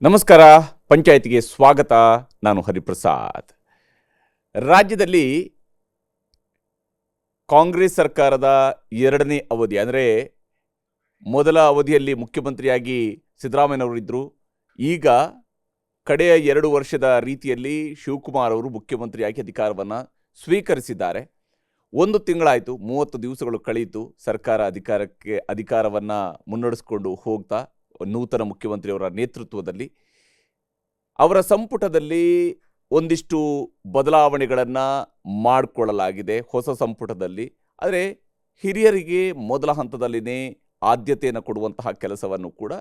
ನಮಸ್ಕಾರ. ಪಂಚಾಯತಿಗೆ ಸ್ವಾಗತ. ನಾನು ಹರಿಪ್ರಸಾದ್. ರಾಜ್ಯದಲ್ಲಿ ಕಾಂಗ್ರೆಸ್ ಸರ್ಕಾರದ ಎರಡನೇ ಅವಧಿ ಅಂದರೆ ಮೊದಲ ಅವಧಿಯಲ್ಲಿ ಮುಖ್ಯಮಂತ್ರಿಯಾಗಿ ಸಿದ್ದರಾಮಯ್ಯನವರಿದ್ದರು. ಈಗ ಕಡೆಯ 2 ವರ್ಷದ ರೀತಿಯಲ್ಲಿ ಶಿವಕುಮಾರ್ ಅವರು ಮುಖ್ಯಮಂತ್ರಿಯಾಗಿ ಅಧಿಕಾರವನ್ನು ಸ್ವೀಕರಿಸಿದ್ದಾರೆ. 1 ತಿಂಗಳಾಯಿತು, 30 ದಿವಸಗಳು ಕಳೆಯಿತು. ಸರ್ಕಾರ ಅಧಿಕಾರವನ್ನು ಮುನ್ನಡೆಸಿಕೊಂಡು ಹೋಗ್ತಾ ನೂತನ ಮುಖ್ಯಮಂತ್ರಿಯವರ ನೇತೃತ್ವದಲ್ಲಿ ಅವರ ಸಂಪುಟದಲ್ಲಿ ಒಂದಿಷ್ಟು ಬದಲಾವಣೆಗಳನ್ನು ಮಾಡಿಕೊಳ್ಳಲಾಗಿದೆ ಹೊಸ ಸಂಪುಟದಲ್ಲಿ. ಆದರೆ ಹಿರಿಯರಿಗೆ ಮೊದಲ ಹಂತದಲ್ಲಿನೇ ಆದ್ಯತೆಯನ್ನು ಕೊಡುವಂತಹ ಕೆಲಸವನ್ನು ಕೂಡ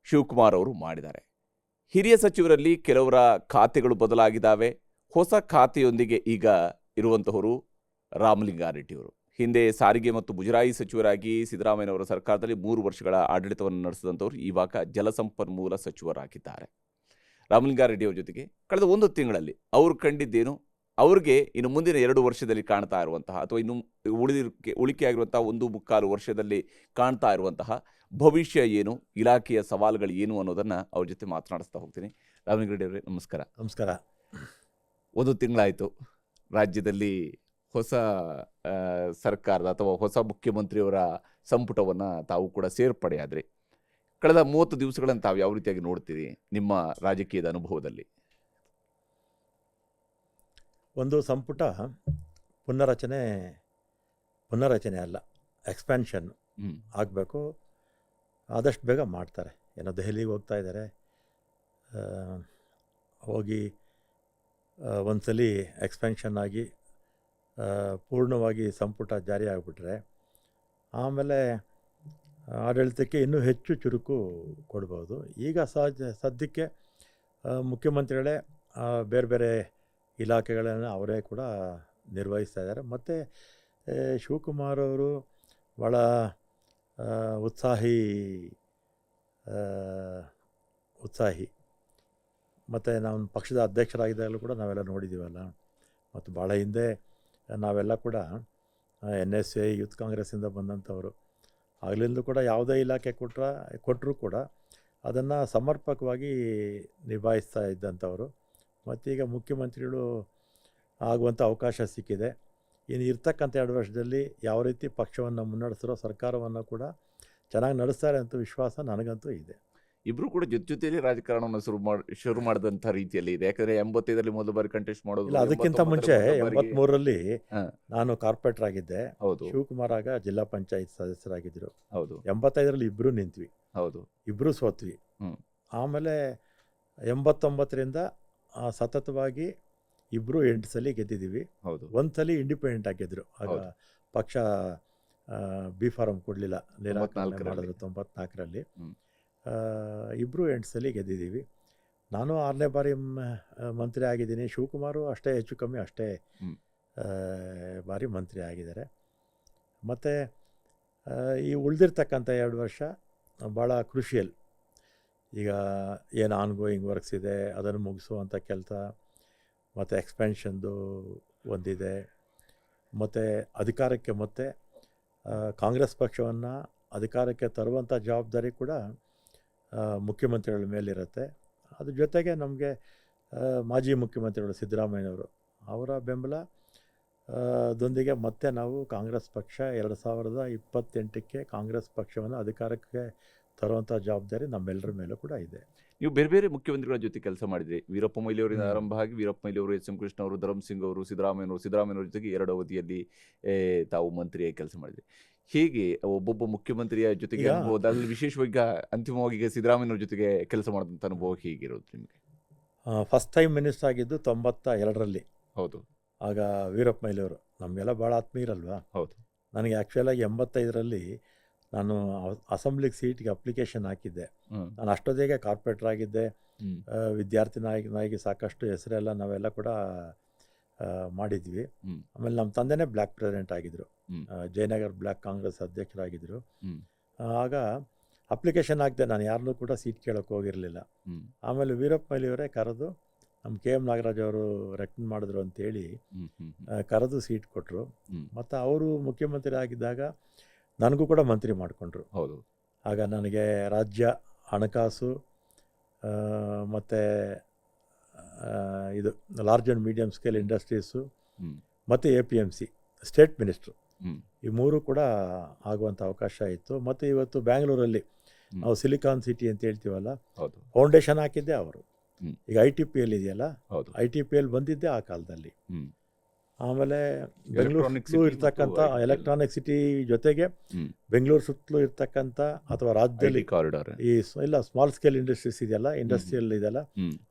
ಶಿವಕುಮಾರ್ ಅವರು ಮಾಡಿದ್ದಾರೆ. ಹಿರಿಯ ಸಚಿವರಲ್ಲಿ ಕೆಲವರ ಖಾತೆಗಳು ಬದಲಾಗಿದ್ದಾವೆ. ಹೊಸ ಖಾತೆಯೊಂದಿಗೆ ಈಗ ಇರುವಂತಹವರು ರಾಮಲಿಂಗಾರೆಡ್ಡಿಯವರು. ಹಿಂದೆ ಸಾರಿಗೆ ಮತ್ತು ಮುಜರಾಯಿ ಸಚಿವರಾಗಿ ಸಿದ್ದರಾಮಯ್ಯನವರ ಸರ್ಕಾರದಲ್ಲಿ 3 ವರ್ಷಗಳ ಆಡಳಿತವನ್ನು ನಡೆಸಿದಂಥವ್ರು ಇವಾಗ ಜಲಸಂಪನ್ಮೂಲ ಸಚಿವರಾಗಿದ್ದಾರೆ. ರಾಮಲಿಂಗಾರೆಡ್ಡಿಯವರ ಜೊತೆಗೆ ಕಳೆದ 1 ತಿಂಗಳಲ್ಲಿ ಅವರು ಕಂಡಿದ್ದೇನು, ಅವ್ರಿಗೆ ಇನ್ನು ಮುಂದಿನ 2 ವರ್ಷದಲ್ಲಿ ಕಾಣ್ತಾ ಇರುವಂತಹ ಅಥವಾ ಇನ್ನು ಉಳಿಕೆಯಾಗಿರುವಂತಹ 1.25 ವರ್ಷದಲ್ಲಿ ಕಾಣ್ತಾ ಇರುವಂತಹ ಭವಿಷ್ಯ ಏನು, ಇಲಾಖೆಯ ಸವಾಲುಗಳು ಏನು ಅನ್ನೋದನ್ನು ಅವ್ರ ಜೊತೆ ಮಾತನಾಡಿಸ್ತಾ ಹೋಗ್ತೀನಿ. ರಾಮಲಿಂಗಾರೆಡ್ಡಿ ಅವರೇ, ನಮಸ್ಕಾರ. ನಮಸ್ಕಾರ. 1 ತಿಂಗಳಾಯಿತು ರಾಜ್ಯದಲ್ಲಿ ಹೊಸ ಸರ್ಕಾರದ ಅಥವಾ ಹೊಸ ಮುಖ್ಯಮಂತ್ರಿಯವರ ಸಂಪುಟವನ್ನು ತಾವು ಕೂಡ ಸೇರ್ಪಡೆಯಾದ್ರಿ. ಕಳೆದ 30 ದಿವಸಗಳನ್ನು ತಾವು ಯಾವ ರೀತಿಯಾಗಿ ನೋಡ್ತೀರಿ ನಿಮ್ಮ ರಾಜಕೀಯದ ಅನುಭವದಲ್ಲಿ? ಒಂದು ಸಂಪುಟ ಪುನರಚನೆ ಅಲ್ಲ, ಎಕ್ಸ್ಪ್ಯಾನ್ಷನ್ ಆಗಬೇಕು. ಆದಷ್ಟು ಬೇಗ ಮಾಡ್ತಾರೆ. ಏನೋ ದೆಹಲಿಗೆ ಹೋಗ್ತಾ ಇದ್ದಾರೆ, ಹೋಗಿ ಒಂದ್ಸಲಿ ಎಕ್ಸ್ಪ್ಯಾನ್ಷನ್ ಆಗಿ ಪೂರ್ಣವಾಗಿ ಸಂಪುಟ ಜಾರಿ ಆಗಿಬಿಟ್ರೆ ಆಮೇಲೆ ಆಡಳಿತಕ್ಕೆ ಇನ್ನೂ ಹೆಚ್ಚು ಚುರುಕು ಕೊಡ್ಬೋದು. ಈಗ ಸದ್ಯಕ್ಕೆ ಮುಖ್ಯಮಂತ್ರಿಗಳೇ ಬೇರೆ ಬೇರೆ ಇಲಾಖೆಗಳನ್ನು ಅವರೇ ಕೂಡ ನಿರ್ವಹಿಸ್ತಾ ಇದ್ದಾರೆ. ಮತ್ತು ಶಿವಕುಮಾರ್ ಅವರು ಭಾಳ ಉತ್ಸಾಹಿ ಮತ್ತು ನಾವು ಪಕ್ಷದ ಅಧ್ಯಕ್ಷರಾಗಿದ್ದಾಗಲೂ ಕೂಡ ನಾವೆಲ್ಲ ನೋಡಿದ್ದೀವಲ್ಲ. ಮತ್ತು ಭಾಳ ಹಿಂದೆ ನಾವೆಲ್ಲ ಕೂಡ NSA ಯೂತ್ ಕಾಂಗ್ರೆಸ್ಸಿಂದ ಬಂದಂಥವರು. ಆಗಲಿಂದ ಕೂಡ ಯಾವುದೇ ಇಲಾಖೆ ಕೊಟ್ಟರೂ ಕೂಡ ಅದನ್ನು ಸಮರ್ಪಕವಾಗಿ ನಿಭಾಯಿಸ್ತಾ ಇದ್ದಂಥವರು. ಮತ್ತೀಗ ಮುಖ್ಯಮಂತ್ರಿಗಳು ಆಗುವಂಥ ಅವಕಾಶ ಸಿಕ್ಕಿದೆ. ಇನ್ನು ಇರ್ತಕ್ಕಂಥ 2 ವರ್ಷದಲ್ಲಿ ಯಾವ ರೀತಿ ಪಕ್ಷವನ್ನು ಮುನ್ನಡೆಸಿರೋ ಸರ್ಕಾರವನ್ನು ಕೂಡ ಚೆನ್ನಾಗಿ ನಡೆಸ್ತಾರೆ ಅಂತ ವಿಶ್ವಾಸ ನನಗಂತೂ ಇದೆ. ಇಬ್ಬರು ಕೂಡ ಜೊತೆಯಲ್ಲಿ ರಾಜಕಾರಣವನ್ನು ಶುರು ಮಾಡಿದಂಥ ರೀತಿಯಲ್ಲಿ ಇದೆ. ಯಾಕಂದರೆ 85ರಲ್ಲಿ ಮೊದಲ ಬಾರಿ ಕಂಟೆಸ್ಟ್ ಮಾಡೋದು. ಇಲ್ಲ, ಅದಕ್ಕಿಂತ ಮುಂಚೆ 83ರಲ್ಲಿ ನಾನು ಕಾರ್ಪೊರೇಟರ್ ಆಗಿದ್ದೆ. ಹೌದು. ಶಿವಕುಮಾರ್ ಆಗ ಜಿಲ್ಲಾ ಪಂಚಾಯತ್ ಸದಸ್ಯರಾಗಿದ್ದರು. ಹೌದು. 85ರಲ್ಲಿ ಇಬ್ಬರು ನಿಂತ್ವಿ. ಹೌದು. ಇಬ್ಬರು ಸೋತ್ವಿ. ಆಮೇಲೆ 89ರಿಂದ ಸತತವಾಗಿ ಇಬ್ಬರು 8 ಸಲ ಗೆದ್ದಿದ್ದೀವಿ. ಹೌದು. 1 ಸಲ ಇಂಡಿಪೆಂಡೆಂಟ್ ಆಗಿದ್ದರು. ಆಗ ಪಕ್ಷ ಬಿ ಫಾರಂ ಕೊಡಲಿಲ್ಲ, ನಿರಾಕರಣೆ ಮಾಡಿದ್ರು 94ರಲ್ಲಿ. ಇಬ್ಬರು 8 ಸಲ ಗೆದ್ದಿದ್ದೀವಿ. ನಾನು 6ನೇ ಬಾರಿ ಮಂತ್ರಿ ಆಗಿದ್ದೀನಿ. ಶಿವಕುಮಾರು ಅಷ್ಟೇ, ಹೆಚ್ಚು ಕಮ್ಮಿ ಅಷ್ಟೇ ಬಾರಿ ಮಂತ್ರಿ ಆಗಿದ್ದಾರೆ. ಮತ್ತು ಈ ಉಳಿದಿರ್ತಕ್ಕಂಥ 2 ವರ್ಷ ಭಾಳ ಕ್ರುಷಿಯಲ್. ಈಗ ಏನು ಆನ್ಗೋಯಿಂಗ್ ವರ್ಕ್ಸ್ ಇದೆ ಅದನ್ನು ಮುಗಿಸುವಂಥ ಕೆಲಸ, ಮತ್ತು ಎಕ್ಸ್ಪ್ಯಾನ್ಷನ್ದು ಒಂದಿದೆ, ಮತ್ತು ಅಧಿಕಾರಕ್ಕೆ ಮತ್ತೆ ಕಾಂಗ್ರೆಸ್ ಪಕ್ಷವನ್ನು ಅಧಿಕಾರಕ್ಕೆ ತರುವಂಥ ಜವಾಬ್ದಾರಿ ಕೂಡ ಮುಖ್ಯಮಂತ್ರಿಗಳ ಮೇಲಿರುತ್ತೆ. ಅದ್ರ ಜೊತೆಗೆ ನಮಗೆ ಮಾಜಿ ಮುಖ್ಯಮಂತ್ರಿಗಳು ಸಿದ್ದರಾಮಯ್ಯನವರು ಅವರ ಬೆಂಬಲ ದೊಂದಿಗೆ ಮತ್ತೆ ನಾವು ಕಾಂಗ್ರೆಸ್ ಪಕ್ಷ 2028ಕ್ಕೆ ಕಾಂಗ್ರೆಸ್ ಪಕ್ಷವನ್ನು ಅಧಿಕಾರಕ್ಕೆ ತರುವಂಥ ಜವಾಬ್ದಾರಿ ನಮ್ಮೆಲ್ಲರ ಮೇಲೂ ಕೂಡ ಇದೆ. ನೀವು ಬೇರೆ ಬೇರೆ ಮುಖ್ಯಮಂತ್ರಿಗಳ ಜೊತೆ ಕೆಲಸ ಮಾಡಿದ್ರಿ. ವೀರಪ್ಪ ಮೊಯ್ಲಿಯವರಿಂದ ಆರಂಭ ಆಗಿ ವೀರಪ್ಪ ಮೊಯ್ಲಿಯವರು, ಎಸ್ ಎಂ ಕೃಷ್ಣ ಅವರು, ಧರ್ಮಸಿಂಗ್ ಅವರು, ಸಿದ್ದರಾಮಯ್ಯನವ್ರ ಜೊತೆಗೆ 2 ಅವಧಿಯಲ್ಲಿ ತಾವು ಮಂತ್ರಿಯಾಗಿ ಕೆಲಸ ಮಾಡಿದ್ರಿ. ಹೇಗೆ ಒಬ್ಬೊಬ್ಬ ಮುಖ್ಯಮಂತ್ರಿಯ ಜೊತೆಗೆ ಅನುಭವ, ಅದರಲ್ಲಿ ವಿಶೇಷವಾಗಿ ಅಂತಿಮವಾಗಿ ಈಗ ಸಿದ್ದರಾಮಯ್ಯನವ್ರ ಜೊತೆಗೆ ಕೆಲಸ ಮಾಡಿದಂಥ ಅನುಭವ ಹೇಗಿರೋದು ನಿಮಗೆ? ಫಸ್ಟ್ ಟೈಮ್ ಮಿನಿಸ್ಟರ್ ಆಗಿದ್ದು 92ರಲ್ಲಿ. ಹೌದು. ಆಗ ವೀರಪ್ಪ ಮೊಯ್ಲಿಯವರು ನಮಗೆಲ್ಲ ಭಾಳ ಆತ್ಮೀಯರಲ್ವಾ. ಹೌದು. ನನಗೆ ಆ್ಯಕ್ಚುಲಾಗಿ 85ರಲ್ಲಿ ನಾನು ಅಸೆಂಬ್ಲಿಗೆ ಸೀಟ್ಗೆ ಅಪ್ಲಿಕೇಶನ್ ಹಾಕಿದ್ದೆ. ನಾನು ಅಷ್ಟೊತ್ತಿಗೆ ಕಾರ್ಪೊರೇಟರ್ ಆಗಿದ್ದೆ. ವಿದ್ಯಾರ್ಥಿ ನಾಯಕನಾಗಿ ಸಾಕಷ್ಟು ಹೆಸರೆಲ್ಲ ನಾವೆಲ್ಲ ಕೂಡ ಮಾಡಿದ್ವಿ. ಆಮೇಲೆ ನಮ್ಮ ತಂದೆನೇ ಬ್ಲ್ಯಾಕ್ ಪ್ರೆಸಿಡೆಂಟ್ ಆಗಿದ್ದರು, ಜಯನಗರ್ ಬ್ಲ್ಯಾಕ್ ಕಾಂಗ್ರೆಸ್ ಅಧ್ಯಕ್ಷರಾಗಿದ್ದರು. ಆಗ ಅಪ್ಲಿಕೇಶನ್ ಹಾಕಿದೆ, ನಾನು ಯಾರನ್ನೂ ಕೂಡ ಸೀಟ್ ಕೇಳೋಕ್ಕೆ ಹೋಗಿರಲಿಲ್ಲ. ಆಮೇಲೆ ವೀರಪ್ಪ ಮೊಯ್ಲಿಯವರೇ ಕರೆದು, ನಮ್ಮ KM ನಾಗರಾಜ್ ಅವರು ರೆಕಮೆಂಡ್ ಮಾಡಿದ್ರು ಅಂತೇಳಿ ಕರೆದು ಸೀಟ್ ಕೊಟ್ಟರು. ಮತ್ತು ಅವರು ಮುಖ್ಯಮಂತ್ರಿ ಆಗಿದ್ದಾಗ ನನಗೂ ಕೂಡ ಮಂತ್ರಿ ಮಾಡಿಕೊಂಡ್ರು. ಹೌದು. ಆಗ ನನಗೆ ರಾಜ್ಯ ಹಣಕಾಸು ಮತ್ತು ಇದು large and medium scale industries ಮತ್ತು APMC ಸ್ಟೇಟ್ ಮಿನಿಸ್ಟ್ರು, ಈ ಮೂರು ಕೂಡ ಆಗುವಂಥ ಅವಕಾಶ ಇತ್ತು. ಮತ್ತು ಇವತ್ತು ಬ್ಯಾಂಗ್ಳೂರಲ್ಲಿ ನಾವು ಸಿಲಿಕಾನ್ ಸಿಟಿ ಅಂತ ಹೇಳ್ತೀವಲ್ಲ, ಫೌಂಡೇಶನ್ ಹಾಕಿದ್ದೆ ಅವರು. ಈಗ ITPL ಇದೆಯಲ್ಲ, ITPL ಬಂದಿದ್ದೆ ಆ ಕಾಲದಲ್ಲಿ. ಆಮೇಲೆ ಬೆಂಗಳೂರು ಇರ್ತಕ್ಕಂಥ ಎಲೆಕ್ಟ್ರಾನಿಕ್ ಸಿಟಿ ಜೊತೆಗೆ ಬೆಂಗಳೂರು ಸುತ್ತಲೂ ಇರ್ತಕ್ಕಂಥ ಅಥವಾ ರಾಜ್ಯದಲ್ಲಿ ಈ ಇಲ್ಲ ಸ್ಮಾಲ್ ಸ್ಕೇಲ್ ಇಂಡಸ್ಟ್ರೀಸ್ ಇದೆಯಲ್ಲ, ಇಂಡಸ್ಟ್ರಿಯಲ್ ಇದೆಯಲ್ಲ,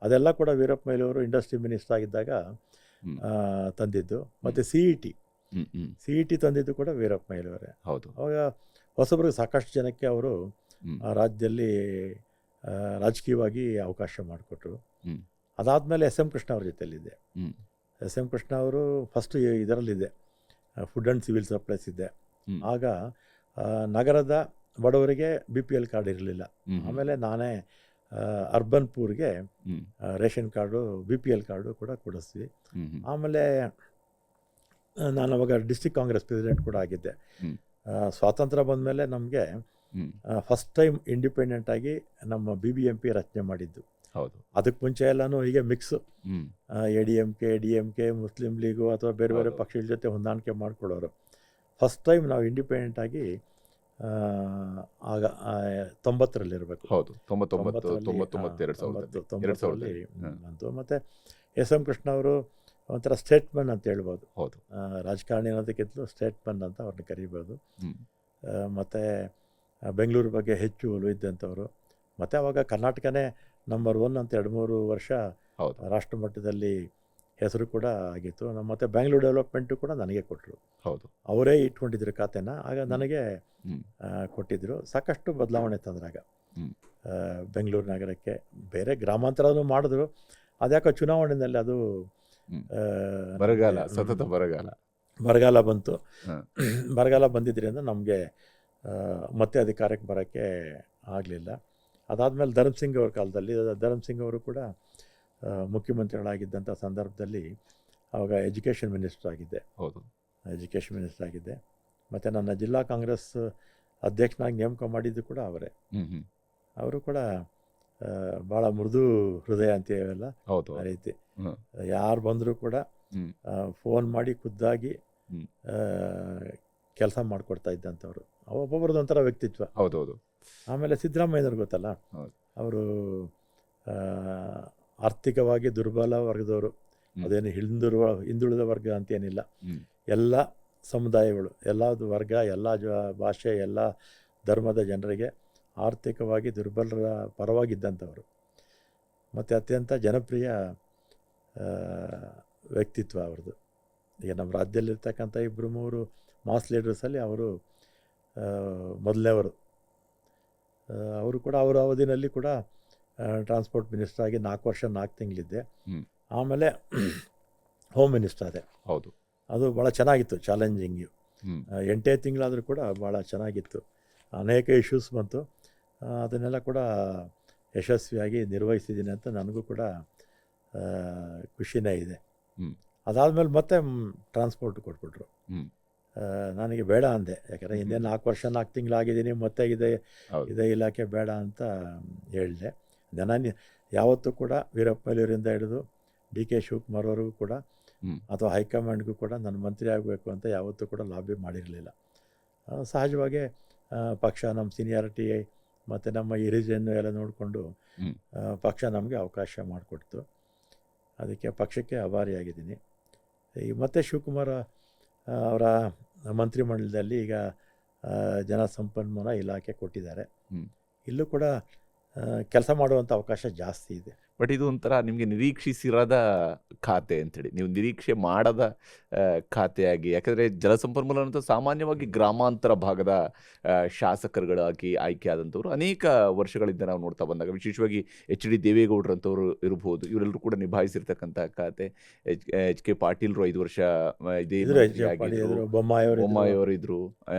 ಅದೆಲ್ಲ ಕೂಡ ವೀರಪ್ಪ ಮೊಯ್ಲಿ ಅವರು ಇಂಡಸ್ಟ್ರಿ ಮಿನಿಸ್ಟರ್ ಆಗಿದ್ದಾಗ ತಂದಿದ್ದು. ಮತ್ತು CET ತಂದಿದ್ದು ಕೂಡ ವೀರಪ್ಪ ಮೊಯ್ಲಿ ಅವರೇ. ಅವಾಗ ಹೊಸಬರಿಗೆ ಸಾಕಷ್ಟು ಜನಕ್ಕೆ ಅವರು ರಾಜ್ಯದಲ್ಲಿ ರಾಜಕೀಯವಾಗಿ ಅವಕಾಶ ಮಾಡಿಕೊಟ್ರು. ಅದಾದಮೇಲೆ SM ಕೃಷ್ಣ ಅವ್ರ ಜೊತೆಯಲ್ಲಿದ್ದೆ. SM ಕೃಷ್ಣ ಅವರು ಫಸ್ಟ್ ಇದರಲ್ಲಿದೆ, ಫುಡ್ ಆ್ಯಂಡ್ ಸಿವಿಲ್ ಸಪ್ಲೈಸ್ ಇದ್ದೆ. ಆಗ ನಗರದ ಬಡವರಿಗೆ BPL ಕಾರ್ಡ್ ಇರಲಿಲ್ಲ. ಆಮೇಲೆ ನಾನೇ ಅರ್ಬನ್ ಪೂರ್ಗೆ ರೇಷನ್ ಕಾರ್ಡು BPL ಕಾರ್ಡು ಕೂಡ ಕೊಡಿಸ್ತೀವಿ. ಆಮೇಲೆ ನಾನು ಅವಾಗ ಡಿಸ್ಟ್ರಿಕ್ಟ್ ಕಾಂಗ್ರೆಸ್ ಪ್ರೆಸಿಡೆಂಟ್ ಕೂಡ ಆಗಿದ್ದೆ. ಸ್ವಾತಂತ್ರ್ಯ ಬಂದಮೇಲೆ ನಮಗೆ ಫಸ್ಟ್ ಟೈಮ್ ಇಂಡಿಪೆಂಡೆಂಟ್ ಆಗಿ ನಮ್ಮ BBMP ರಚನೆ ಮಾಡಿದ್ದು. ಅದಕ್ಕೆ ಮುಂಚೆ ಎಲ್ಲನೂ ಹೀಗೆ mix, ADMK DMK Muslim league ಅಥವಾ ಬೇರೆ ಬೇರೆ ಪಕ್ಷಗಳ ಜೊತೆ ಹೊಂದಾಣಿಕೆ ಮಾಡಿಕೊಡೋರು. ಫಸ್ಟ್ ಟೈಮ್ ನಾವು ಇಂಡಿಪೆಂಡೆಂಟ್ ಆಗಿ ಆಗ 90ರಲ್ಲಿರಬೇಕು, 90ರಲ್ಲಿ ಬಂತು. ಮತ್ತು SM ಕೃಷ್ಣ ಅವರು ಒಂಥರ ಸ್ಟೇಟ್ಮನ್ ಅಂತ ಹೇಳ್ಬೋದು. ರಾಜಕಾರಣಿ ಅನ್ನೋದಕ್ಕಿಂತಲೂ ಸ್ಟೇಟ್ಮನ್ ಅಂತ ಅವ್ರನ್ನ ಕರಿಬೋದು. ಮತ್ತು ಬೆಂಗಳೂರು ಬಗ್ಗೆ ಹೆಚ್ಚು ಒಲವಿದ್ದಂಥವ್ರು. ಮತ್ತು ಅವಾಗ ಕರ್ನಾಟಕನೇ ನಂಬರ್ 1 ಅಂತ 2-3 ವರ್ಷ ರಾಷ್ಟ್ರ ಮಟ್ಟದಲ್ಲಿ ಹೆಸರು ಕೂಡ ಆಗಿತ್ತು. ಮತ್ತು ಬೆಂಗಳೂರು ಡೆವಲಪ್ಮೆಂಟು ಕೂಡ ನನಗೆ ಕೊಟ್ಟರು. ಅವರೇ ಇಟ್ಕೊಂಡಿದ್ರು ಖಾತೆನ, ಆಗ ನನಗೆ ಕೊಟ್ಟಿದ್ದರು. ಸಾಕಷ್ಟು ಬದಲಾವಣೆ ತಂದ್ರಾಗ ಬೆಂಗಳೂರು ನಗರಕ್ಕೆ. ಬೇರೆ ಗ್ರಾಮಾಂತರನೂ ಮಾಡಿದ್ರು, ಅದ್ಯಾಕೋ ಚುನಾವಣೆಯಲ್ಲಿ ಅದು ಬರಗಾಲ ಬಂತು. ಬರಗಾಲ ಬಂದಿದ್ದರಿಂದ ನಮಗೆ ಮತ್ತೆ ಅಧಿಕಾರಕ್ಕೆ ಬರೋಕ್ಕೆ ಆಗಲಿಲ್ಲ. ಅದಾದಮೇಲೆ ಧರ್ಮಸಿಂಗ್ ಅವ್ರ ಕಾಲದಲ್ಲಿ, ಧರ್ಮಸಿಂಗ್ ಅವರು ಕೂಡ ಮುಖ್ಯಮಂತ್ರಿಗಳಾಗಿದ್ದಂಥ ಸಂದರ್ಭದಲ್ಲಿ ಆವಾಗ ಎಜುಕೇಷನ್ ಮಿನಿಸ್ಟರ್ ಆಗಿದ್ದೆ. ಮತ್ತು ನನ್ನ ಜಿಲ್ಲಾ ಕಾಂಗ್ರೆಸ್ ಅಧ್ಯಕ್ಷನಾಗಿ ನೇಮಕ ಮಾಡಿದ್ದು ಕೂಡ ಅವರೇ. ಅವರು ಕೂಡ ಭಾಳ ಮೃದು ಹೃದಯ ಅಂತೀವಲ್ಲ ಆ ರೀತಿ. ಯಾರು ಬಂದರೂ ಕೂಡ ಫೋನ್ ಮಾಡಿ ಖುದ್ದಾಗಿ ಕೆಲಸ ಮಾಡಿಕೊಡ್ತಾ ಇದ್ದಂಥವ್ರು. ಒಬ್ಬೊಬ್ರದ್ದು ಒಂಥರ ವ್ಯಕ್ತಿತ್ವ. ಆಮೇಲೆ ಸಿದ್ದರಾಮಯ್ಯನವ್ರು ಗೊತ್ತಲ್ಲ, ಅವರು ಆರ್ಥಿಕವಾಗಿ ದುರ್ಬಲ ವರ್ಗದವರು. ಅದೇನು ಹಿಂದುಳಿದ ವರ್ಗ ಅಂತೇನಿಲ್ಲ, ಎಲ್ಲ ಸಮುದಾಯಗಳು, ಎಲ್ಲ ವರ್ಗ, ಎಲ್ಲ ಭಾಷೆ, ಎಲ್ಲ ಧರ್ಮದ ಜನರಿಗೆ ಆರ್ಥಿಕವಾಗಿ ದುರ್ಬಲರ ಪರವಾಗಿದ್ದಂಥವರು. ಮತ್ತು ಅತ್ಯಂತ ಜನಪ್ರಿಯ ವ್ಯಕ್ತಿತ್ವ ಅವ್ರದ್ದು. ಈಗ ನಮ್ಮ ರಾಜ್ಯದಲ್ಲಿರ್ತಕ್ಕಂಥ 2-3 ಮಾಸ್ ಲೀಡರ್ಸಲ್ಲಿ ಅವರು ಮೊದಲನೇವರು. ಅವರು ಕೂಡ ಅವರ ಅವಧಿನಲ್ಲಿ ಕೂಡ ಟ್ರಾನ್ಸ್ಪೋರ್ಟ್ ಮಿನಿಸ್ಟರ್ ಆಗಿ 4 ವರ್ಷ 4 ತಿಂಗಳಿದ್ದೆ. ಆಮೇಲೆ ಹೋಮ್ ಮಿನಿಸ್ಟರ್ ಅದೇ. ಅದು ಭಾಳ ಚೆನ್ನಾಗಿತ್ತು, ಚಾಲೆಂಜಿಂಗು. 8 ತಿಂಗಳಾದರೂ ಕೂಡ ಭಾಳ ಚೆನ್ನಾಗಿತ್ತು. ಅನೇಕ ಇಶ್ಯೂಸ್ ಬಂತು, ಅದನ್ನೆಲ್ಲ ಕೂಡ ಯಶಸ್ವಿಯಾಗಿ ನಿರ್ವಹಿಸಿದ್ದೀನಿ ಅಂತ ನನಗೂ ಕೂಡ ಖುಷಿನೇ ಇದೆ. ಅದಾದಮೇಲೆ ಮತ್ತೆ ಟ್ರಾನ್ಸ್ಪೋರ್ಟ್ ಕೊಟ್ಬಿಟ್ರು. ನನಗೆ ಬೇಡ ಅಂದೆ, ಯಾಕಂದರೆ ಹಿಂದೆ 4 ವರ್ಷ 4 ತಿಂಗಳಾಗಿದ್ದೀನಿ, ಮತ್ತೆ ಇದೇ ಇಲಾಖೆ ಬೇಡ ಅಂತ ಹೇಳಿದೆ. ನಾನು ಯಾವತ್ತೂ ಕೂಡ ವೀರಪ್ಪ ಮೊಯ್ಲಿಯವರಿಂದ ಹಿಡಿದು DK ಶಿವಕುಮಾರ್ ಅವ್ರಿಗೂ ಕೂಡ ಅಥವಾ ಹೈಕಮಾಂಡ್ಗೂ ಕೂಡ ನಾನು ಮಂತ್ರಿ ಆಗಬೇಕು ಅಂತ ಯಾವತ್ತೂ ಕೂಡ ಲಾಬಿ ಮಾಡಿರಲಿಲ್ಲ. ಸಹಜವಾಗಿ ಪಕ್ಷ ನಮ್ಮ ಸೀನಿಯಾರಿಟಿ ಮತ್ತು ನಮ್ಮ ಹಿರಿಜನ್ನು ಎಲ್ಲ ನೋಡಿಕೊಂಡು ಪಕ್ಷ ನಮಗೆ ಅವಕಾಶ ಮಾಡಿಕೊಡ್ತು. ಅದಕ್ಕೆ ಪಕ್ಷಕ್ಕೆ ಆಭಾರಿಯಾಗಿದ್ದೀನಿ. ಮತ್ತು ಶಿವಕುಮಾರ್ ಅವರ ಮಂತ್ರಿಮಂಡಲದಲ್ಲಿ ಈಗ ಜಲಸಂಪನ್ಮೂಲ ಇಲಾಖೆ ಕೊಟ್ಟಿದ್ದಾರೆ. ಇಲ್ಲೂ ಕೂಡ ಕೆಲಸ ಮಾಡುವಂಥ ಅವಕಾಶ ಜಾಸ್ತಿ ಇದೆ. ಬಟ್ ಇದು ಒಂಥರ ನಿಮಗೆ ನಿರೀಕ್ಷಿಸಿರದ ಖಾತೆ ಅಂತೇಳಿ, ನೀವು ನಿರೀಕ್ಷೆ ಮಾಡದ ಖಾತೆಯಾಗಿ, ಯಾಕಂದರೆ ಜಲಸಂಪನ್ಮೂಲ ಅಂತ ಸಾಮಾನ್ಯವಾಗಿ ಗ್ರಾಮಾಂತರ ಭಾಗದ ಶಾಸಕರುಗಳಾಗಿ ಆಯ್ಕೆ ಆದಂಥವ್ರು ಅನೇಕ ವರ್ಷಗಳಿಂದ ನಾವು ನೋಡ್ತಾ ಬಂದಾಗ, ವಿಶೇಷವಾಗಿ HD ದೇವೇಗೌಡರಂಥವ್ರು ಇರ್ಬೋದು, ಇವರೆಲ್ಲರೂ ಕೂಡ ನಿಭಾಯಿಸಿರ್ತಕ್ಕಂಥ ಖಾತೆ. HK ಪಾಟೀಲ್ರು 5 ವರ್ಷ ಇದೇ ಬೊಮ್ಮಾಯಿಯವರು ಇದ್ದರು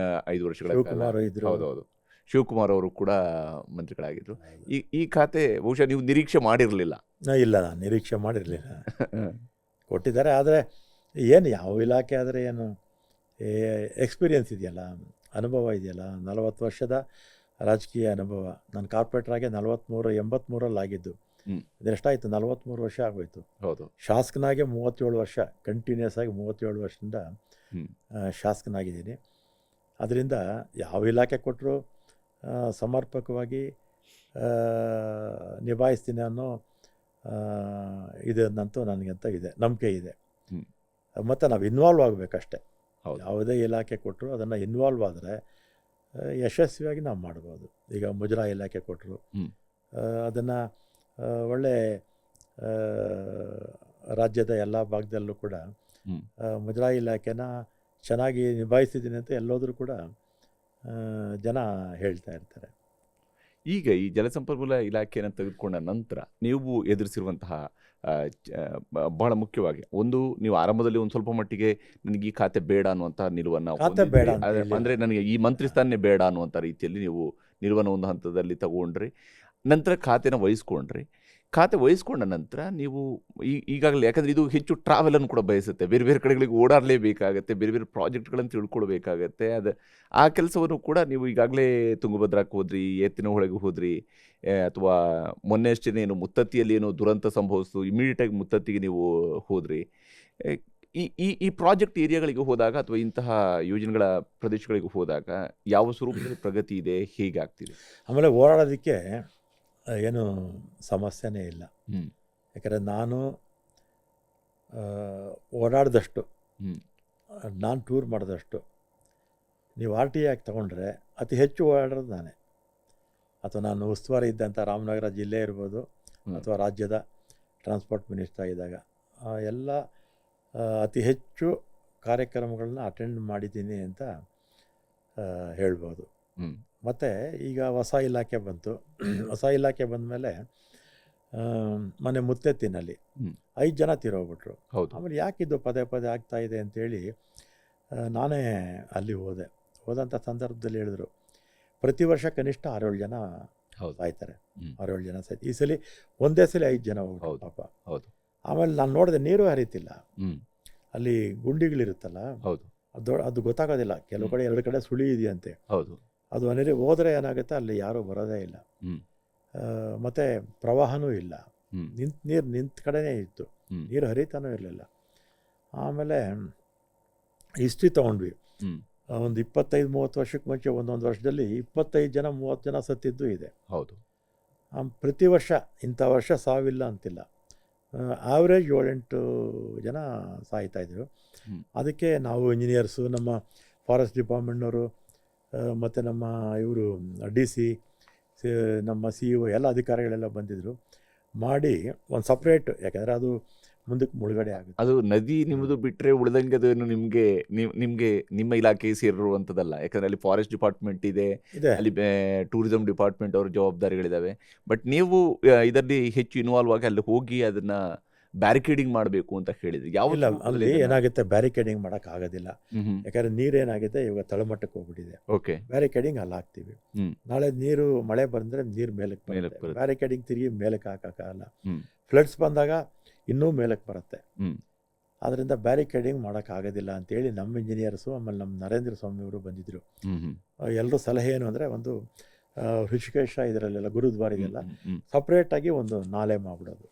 5 ವರ್ಷಗಳ ಕಾಲ. ಹೌದೌದು, ಶಿವಕುಮಾರ್ ಅವರು ಕೂಡ ಮಂತ್ರಿಗಳಾಗಿದ್ದರು. ಈ ಖಾತೆ ಬಹುಶಃ ನೀವು ನಿರೀಕ್ಷೆ ಮಾಡಿರಲಿಲ್ಲ? ಇಲ್ಲ, ನಾನು ನಿರೀಕ್ಷೆ ಮಾಡಿರಲಿಲ್ಲ. ಕೊಟ್ಟಿದ್ದಾರೆ. ಆದರೆ ಏನು ಯಾವ ಇಲಾಖೆ ಆದರೆ ಏನು ಎಕ್ಸ್ಪೀರಿಯನ್ಸ್ ಇದೆಯಲ್ಲ, ಅನುಭವ ಇದೆಯಲ್ಲ, 40 ವರ್ಷದ ರಾಜಕೀಯ ಅನುಭವ. ನಾನು ಕಾರ್ಪೊರೇಟ್ರಾಗೆ 83 ಆಗಿದ್ದು. ಹ್ಮ್. ಇದೆಷ್ಟಾಯಿತು, 43 ವರ್ಷ ಆಗೋಯ್ತು. ಹೌದು. ಶಾಸಕನಾಗೆ 37 ವರ್ಷ, ಕಂಟಿನ್ಯೂಸ್ ಆಗಿ 37 ವರ್ಷದಿಂದ ಹ್ಮ್. ಶಾಸಕನಾಗಿದ್ದೀನಿ. ಅದರಿಂದ ಯಾವ ಇಲಾಖೆ ಕೊಟ್ಟರು ಸಮರ್ಪಕವಾಗಿ ನಿಭಾಯಿಸ್ತೀನಿ ಅನ್ನೋ ಇದನ್ನಂತೂ ನನಗಂತ ಇದೆ, ನಂಬಿಕೆ ಇದೆ. ಹ್ಮ್. ಮತ್ತು ನಾವು ಇನ್ವಾಲ್ವ್ ಆಗಬೇಕಷ್ಟೆ. ಹೌದು. ಯಾವುದೇ ಇಲಾಖೆ ಕೊಟ್ಟರು ಅದನ್ನು ಇನ್ವಾಲ್ವ್ ಆದರೆ ಯಶಸ್ವಿಯಾಗಿ ನಾವು ಮಾಡ್ಬೋದು. ಈಗ ಮುಜರಾಯಿ ಇಲಾಖೆ ಕೊಟ್ಟರು, ಹ್ಮ್. ಅದನ್ನು ಒಳ್ಳೆ ರಾಜ್ಯದ ಎಲ್ಲ ಭಾಗದಲ್ಲೂ ಕೂಡ ಹ್ಮ್. ಮುಜರಾಯಿ ಇಲಾಖೆನ ಚೆನ್ನಾಗಿ ನಿಭಾಯಿಸಿದ್ದೀನಿ ಅಂತ ಎಲ್ಲೋದ್ರೂ ಕೂಡ ಜನ ಹೇಳ್ತಾ ಇರ್ತಾರೆ. ಈಗ ಈ ಜಲಸಂಪನ್ಮೂಲ ಇಲಾಖೆಯನ್ನು ತೆಗೆದುಕೊಂಡ ನಂತರ ನೀವು ಎದುರಿಸಿರುವಂತಹ ಬಹಳ ಮುಖ್ಯವಾಗಿ ಒಂದು, ನೀವು ಆರಂಭದಲ್ಲಿ ಒಂದು ಸ್ವಲ್ಪ ಮಟ್ಟಿಗೆ ನನಗೆ ಈ ಖಾತೆ ಬೇಡ ಅನ್ನುವಂಥ ನಿಲುವನ್ನು ಖಾತೆ ಬೇಡ ಅಂತ ಹೇಳಿಲ್ಲ. ಅಂದರೆ ನನಗೆ ಈ ಮಂತ್ರಿ ಸ್ಥಾನನೇ ಬೇಡ ಅನ್ನುವಂಥ ರೀತಿಯಲ್ಲಿ ನೀವು ನಿಲುವನ್ನು ಒಂದು ಹಂತದಲ್ಲಿ ತಗೊಂಡ್ರಿ. ನಂತರ ಖಾತೆನ ವಹಿಸ್ಕೊಂಡ್ರಿ. ಖಾತೆ ವಹಿಸ್ಕೊಂಡ ನಂತರ ನೀವು ಈಗಾಗಲೇ, ಯಾಕಂದರೆ ಇದು ಹೆಚ್ಚು ಟ್ರಾವೆಲನ್ನು ಕೂಡ ಬಯಸುತ್ತೆ, ಬೇರೆ ಬೇರೆ ಕಡೆಗಳಿಗೆ ಓಡಾಡಲೇಬೇಕಾಗತ್ತೆ, ಬೇರೆ ಬೇರೆ ಪ್ರಾಜೆಕ್ಟ್ಗಳನ್ನು ತಿಳ್ಕೊಳ್ಬೇಕಾಗತ್ತೆ. ಅದು ಆ ಕೆಲಸವನ್ನು ಕೂಡ ನೀವು ಈಗಾಗಲೇ ತುಂಗಭದ್ರಾಕ್ಕೆ ಹೋದ್ರಿ, ಎತ್ತಿನ ಹೊಳೆಗೆ ಹೋದ್ರಿ, ಅಥವಾ ಮೊನ್ನೆ ಅಷ್ಟೇ ಏನು ಮುತ್ತತ್ತಿಯಲ್ಲಿ ಏನೋ ದುರಂತ ಸಂಭವಿಸ್ತು, ಇಮಿಡಿಯೇಟಾಗಿ ಮುತ್ತತ್ತಿಗೆ ನೀವು ಹೋದ್ರಿ. ಈ ಪ್ರಾಜೆಕ್ಟ್ ಏರಿಯಾಗಳಿಗೆ ಹೋದಾಗ ಅಥವಾ ಇಂತಹ ಯೋಜನೆಗಳ ಪ್ರದೇಶಗಳಿಗೆ ಹೋದಾಗ ಯಾವ ಸ್ವರೂಪದಲ್ಲಿ ಪ್ರಗತಿ ಇದೆ, ಹೇಗೆ ಆಗ್ತಿದೆ? ಆಮೇಲೆ ಓಡಾಡೋದಕ್ಕೆ ಏನು ಸಮಸ್ಯೆನೇ ಇಲ್ಲ. ಹ್ಮ್. ಯಾಕಂದರೆ ನಾನು ಓಡಾಡಿದಷ್ಟು, ಹ್ಮ್. ನಾನು ಟೂರ್ ಮಾಡಿದಷ್ಟು, ನೀವು RTI ಆಗಿ ತೊಗೊಂಡ್ರೆ ಅತಿ ಹೆಚ್ಚು ಓಡಾಡೋದು ನಾನೇ. ಅಥವಾ ನಾನು ಉಸ್ತುವಾರಿ ಇದ್ದಂಥ ರಾಮನಗರ ಜಿಲ್ಲೆ ಇರ್ಬೋದು, ಅಥವಾ ರಾಜ್ಯದ ಟ್ರಾನ್ಸ್ಪೋರ್ಟ್ ಮಿನಿಸ್ಟರ್ ಆಗಿದ್ದಾಗ ಎಲ್ಲ ಅತಿ ಹೆಚ್ಚು ಕಾರ್ಯಕ್ರಮಗಳನ್ನ ಅಟೆಂಡ್ ಮಾಡಿದ್ದೀನಿ ಅಂತ ಹೇಳ್ಬೋದು. ಮತ್ತು ಈಗ ಹೊಸ ಇಲಾಖೆ ಬಂತು. ಹೊಸ ಇಲಾಖೆ ಬಂದಮೇಲೆ ಮೊನ್ನೆ ಮುತ್ತೆತ್ತಿನಲ್ಲಿ 5 ಜನ ತೀರೋಗ್ಬಿಟ್ರು. ಆಮೇಲೆ ಯಾಕಿದ್ದು ಪದೇ ಪದೇ ಆಗ್ತಾ ಇದೆ ಅಂತೇಳಿ ನಾನೇ ಅಲ್ಲಿ ಹೋದಂಥ ಸಂದರ್ಭದಲ್ಲಿ ಹೇಳಿದ್ರು, ಪ್ರತಿ ವರ್ಷ ಕನಿಷ್ಠ 6-7 ಜನ ಸಾಯ್ತಾರೆ. 6-7 ಜನ ಸಾಯ್ತು. ಈ ಸಲ ಒಂದೇ ಸಲ 5 ಜನ ಹೋಗ್ಬಿಟ್ಟು ಪಾಪ. ಆಮೇಲೆ ನಾನು ನೋಡಿದೆ, ನೀರು ಹರಿತಿಲ್ಲ, ಅಲ್ಲಿ ಗುಂಡಿಗಳಿರುತ್ತಲ್ಲ, ಅದು ಗೊತ್ತಾಗೋದಿಲ್ಲ. ಕೆಲವು ಕಡೆ 2 ಕಡೆ ಸುಳಿ ಇದೆಯಂತೆ. ಅದು ಮನೇಲಿ ಹೋದರೆ ಏನಾಗುತ್ತೆ, ಅಲ್ಲಿ ಯಾರೂ ಬರೋದೇ ಇಲ್ಲ. ಮತ್ತು ಪ್ರವಾಹನೂ ಇಲ್ಲ, ನೀರು ನಿಂತ ಕಡೆನೇ ಇತ್ತು, ನೀರು ಹರಿತಾನೂ ಇರಲಿಲ್ಲ. ಆಮೇಲೆ ಹಿಸ್ಟ್ರಿ ತೊಗೊಂಡ್ವಿ. ಒಂದು 25-30 ವರ್ಷಕ್ಕೆ ಮುಂಚೆ ಒಂದೊಂದು ವರ್ಷದಲ್ಲಿ 25 ಜನ 30 ಜನ ಸತ್ತಿದ್ದು ಇದೆ. ಪ್ರತಿ ವರ್ಷ ಇಂಥ ವರ್ಷ ಸಾವಿಲ್ಲ ಅಂತಿಲ್ಲ, ಆವ್ರೇಜ್ 7-8 ಜನ ಸಾಯ್ತಾಯಿದ್ರು. ಅದಕ್ಕೆ ನಾವು ಇಂಜಿನಿಯರ್ಸು, ನಮ್ಮ ಫಾರೆಸ್ಟ್ ಡಿಪಾರ್ಟ್ಮೆಂಟ್ನವರು, ಮತ್ತು ನಮ್ಮ ಇವರು DC, ನಮ್ಮ CEO ಎಲ್ಲ ಅಧಿಕಾರಿಗಳೆಲ್ಲ ಬಂದಿದ್ದರು. ಮಾಡಿ ಒಂದು ಸಪ್ರೇಟ್, ಯಾಕಂದರೆ ಅದು ಮುಂದಕ್ಕೆ ಮುಳುಗಡೆ ಆಗುತ್ತೆ. ಅದು ನದಿ ನಿಮ್ಮದು ಬಿಟ್ಟರೆ ಉಳಿದಂಗೆ ಅದು ನಿಮಗೆ ನಿಮ್ಮ ಇಲಾಖೆ ಸೇರಿರುವಂಥದ್ದಲ್ಲ. ಯಾಕಂದರೆ ಅಲ್ಲಿ ಫಾರೆಸ್ಟ್ ಡಿಪಾರ್ಟ್ಮೆಂಟ್ ಇದೆ, ಅಲ್ಲಿ ಟೂರಿಸಂ ಡಿಪಾರ್ಟ್ಮೆಂಟ್ ಅವ್ರ ಜವಾಬ್ದಾರಿಗಳಿದ್ದಾವೆ. ಬಟ್ ನೀವು ಇದರಲ್ಲಿ ಹೆಚ್ಚು ಇನ್ವಾಲ್ವ್ ಆಗಿ ಅಲ್ಲಿ ಹೋಗಿ ಅದನ್ನು ಬ್ಯಾರಿಕೇಡಿಂಗ್ ಮಾಡಬೇಕು ಅಂತ ಹೇಳಿದ್ರಿ. ಇಲ್ಲ, ಅಲ್ಲಿ ಏನಾಗುತ್ತೆ, ಬ್ಯಾರಿಕೇಡಿಂಗ್ ಮಾಡೋಕ್ಕಾಗೋದಿಲ್ಲ. ಯಾಕಂದರೆ ನೀರೇನಾಗಿದೆ, ಇವಾಗ ತಳಮಟ್ಟಕ್ಕೆ ಹೋಗ್ಬಿಟ್ಟಿದೆ. ಬ್ಯಾರಿಕೇಡಿಂಗ್ ಅಲ್ಲಿ ಹಾಕ್ತೀವಿ, ನಾಳೆ ನೀರು ಮಳೆ ಬಂದರೆ ನೀರು ಮೇಲಕ್ಕೆ ಬರುತ್ತೆ. ಬ್ಯಾರಿಕೇಡಿಂಗ್ ತಿರುಗಿ ಮೇಲಕ್ಕೆ ಹಾಕೋಕ್ಕಾಗಲ್ಲ. ಫ್ಲಡ್ಸ್ ಬಂದಾಗ ಇನ್ನೂ ಮೇಲಕ್ಕೆ ಬರುತ್ತೆ. ಆದ್ದರಿಂದ ಬ್ಯಾರಿಕೇಡಿಂಗ್ ಮಾಡೋಕ್ಕಾಗೋದಿಲ್ಲ ಅಂತೇಳಿ ನಮ್ಮ ಇಂಜಿನಿಯರ್ಸು, ಆಮೇಲೆ ನಮ್ಮ ನರೇಂದ್ರ ಸ್ವಾಮಿ ಅವರು ಬಂದಿದ್ದರು. ಎಲ್ಲರೂ ಸಲಹೆ ಏನು ಅಂದರೆ, ಒಂದು ಋಷಿಕೇಶ ಇದರಲ್ಲೆಲ್ಲ ಗುರುದ್ವಾರದೆಲ್ಲ ಸಪ್ರೇಟಾಗಿ ಒಂದು ನಾಲೆ ಮಾಡಿಬಿಡೋದು,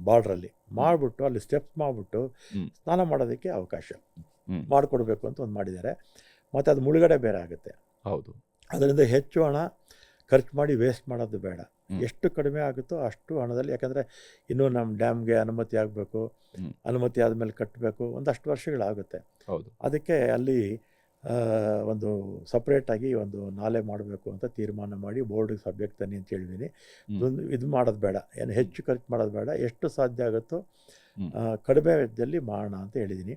ಬಾರ್ಡ್ರಲ್ಲಿ ಮಾಡಿಬಿಟ್ಟು ಅಲ್ಲಿ ಸ್ಟೆಪ್ಸ್ ಮಾಡಿಬಿಟ್ಟು ಸ್ನಾನ ಮಾಡೋದಕ್ಕೆ ಅವಕಾಶ ಮಾಡಿಕೊಡ್ಬೇಕು ಅಂತ ಒಂದು ಮಾಡಿದ್ದಾರೆ. ಮತ್ತು ಅದು ಮುಳುಗಡೆ ಬೇರೆ ಆಗುತ್ತೆ. ಅದರಿಂದ ಹೆಚ್ಚು ಹಣ ಖರ್ಚು ಮಾಡಿ ವೇಸ್ಟ್ ಮಾಡೋದು ಬೇಡ. ಎಷ್ಟು ಕಡಿಮೆ ಆಗುತ್ತೋ ಅಷ್ಟು ಹಣದಲ್ಲಿ, ಯಾಕಂದರೆ ಇನ್ನೂ ನಮ್ಮ ಡ್ಯಾಮ್ಗೆ ಅನುಮತಿ ಆಗಬೇಕು, ಅನುಮತಿ ಆದಮೇಲೆ ಕಟ್ಟಬೇಕು, ಒಂದಷ್ಟು ವರ್ಷಗಳಾಗುತ್ತೆ. ಅದಕ್ಕೆ ಅಲ್ಲಿ ಒಂದು ಸಪ್ರೇಟಾಗಿ ಒಂದು ನಾಲೆ ಮಾಡಬೇಕು ಅಂತ ತೀರ್ಮಾನ ಮಾಡಿ ಬೋರ್ಡಿಗೆ ಸಬ್ಜೆಕ್ಟ್ ತನ್ನಿ ಅಂತ ಹೇಳಿದ್ದೀನಿ. ಇದು ಮಾಡೋದು ಬೇಡ, ಏನು ಹೆಚ್ಚು ಖರ್ಚು ಮಾಡೋದು ಬೇಡ, ಎಷ್ಟು ಸಾಧ್ಯ ಆಗುತ್ತೋ ಕಡಿಮೆ ವೆಚ್ಚದಲ್ಲಿ ಮಾಡೋಣ ಅಂತ ಹೇಳಿದ್ದೀನಿ.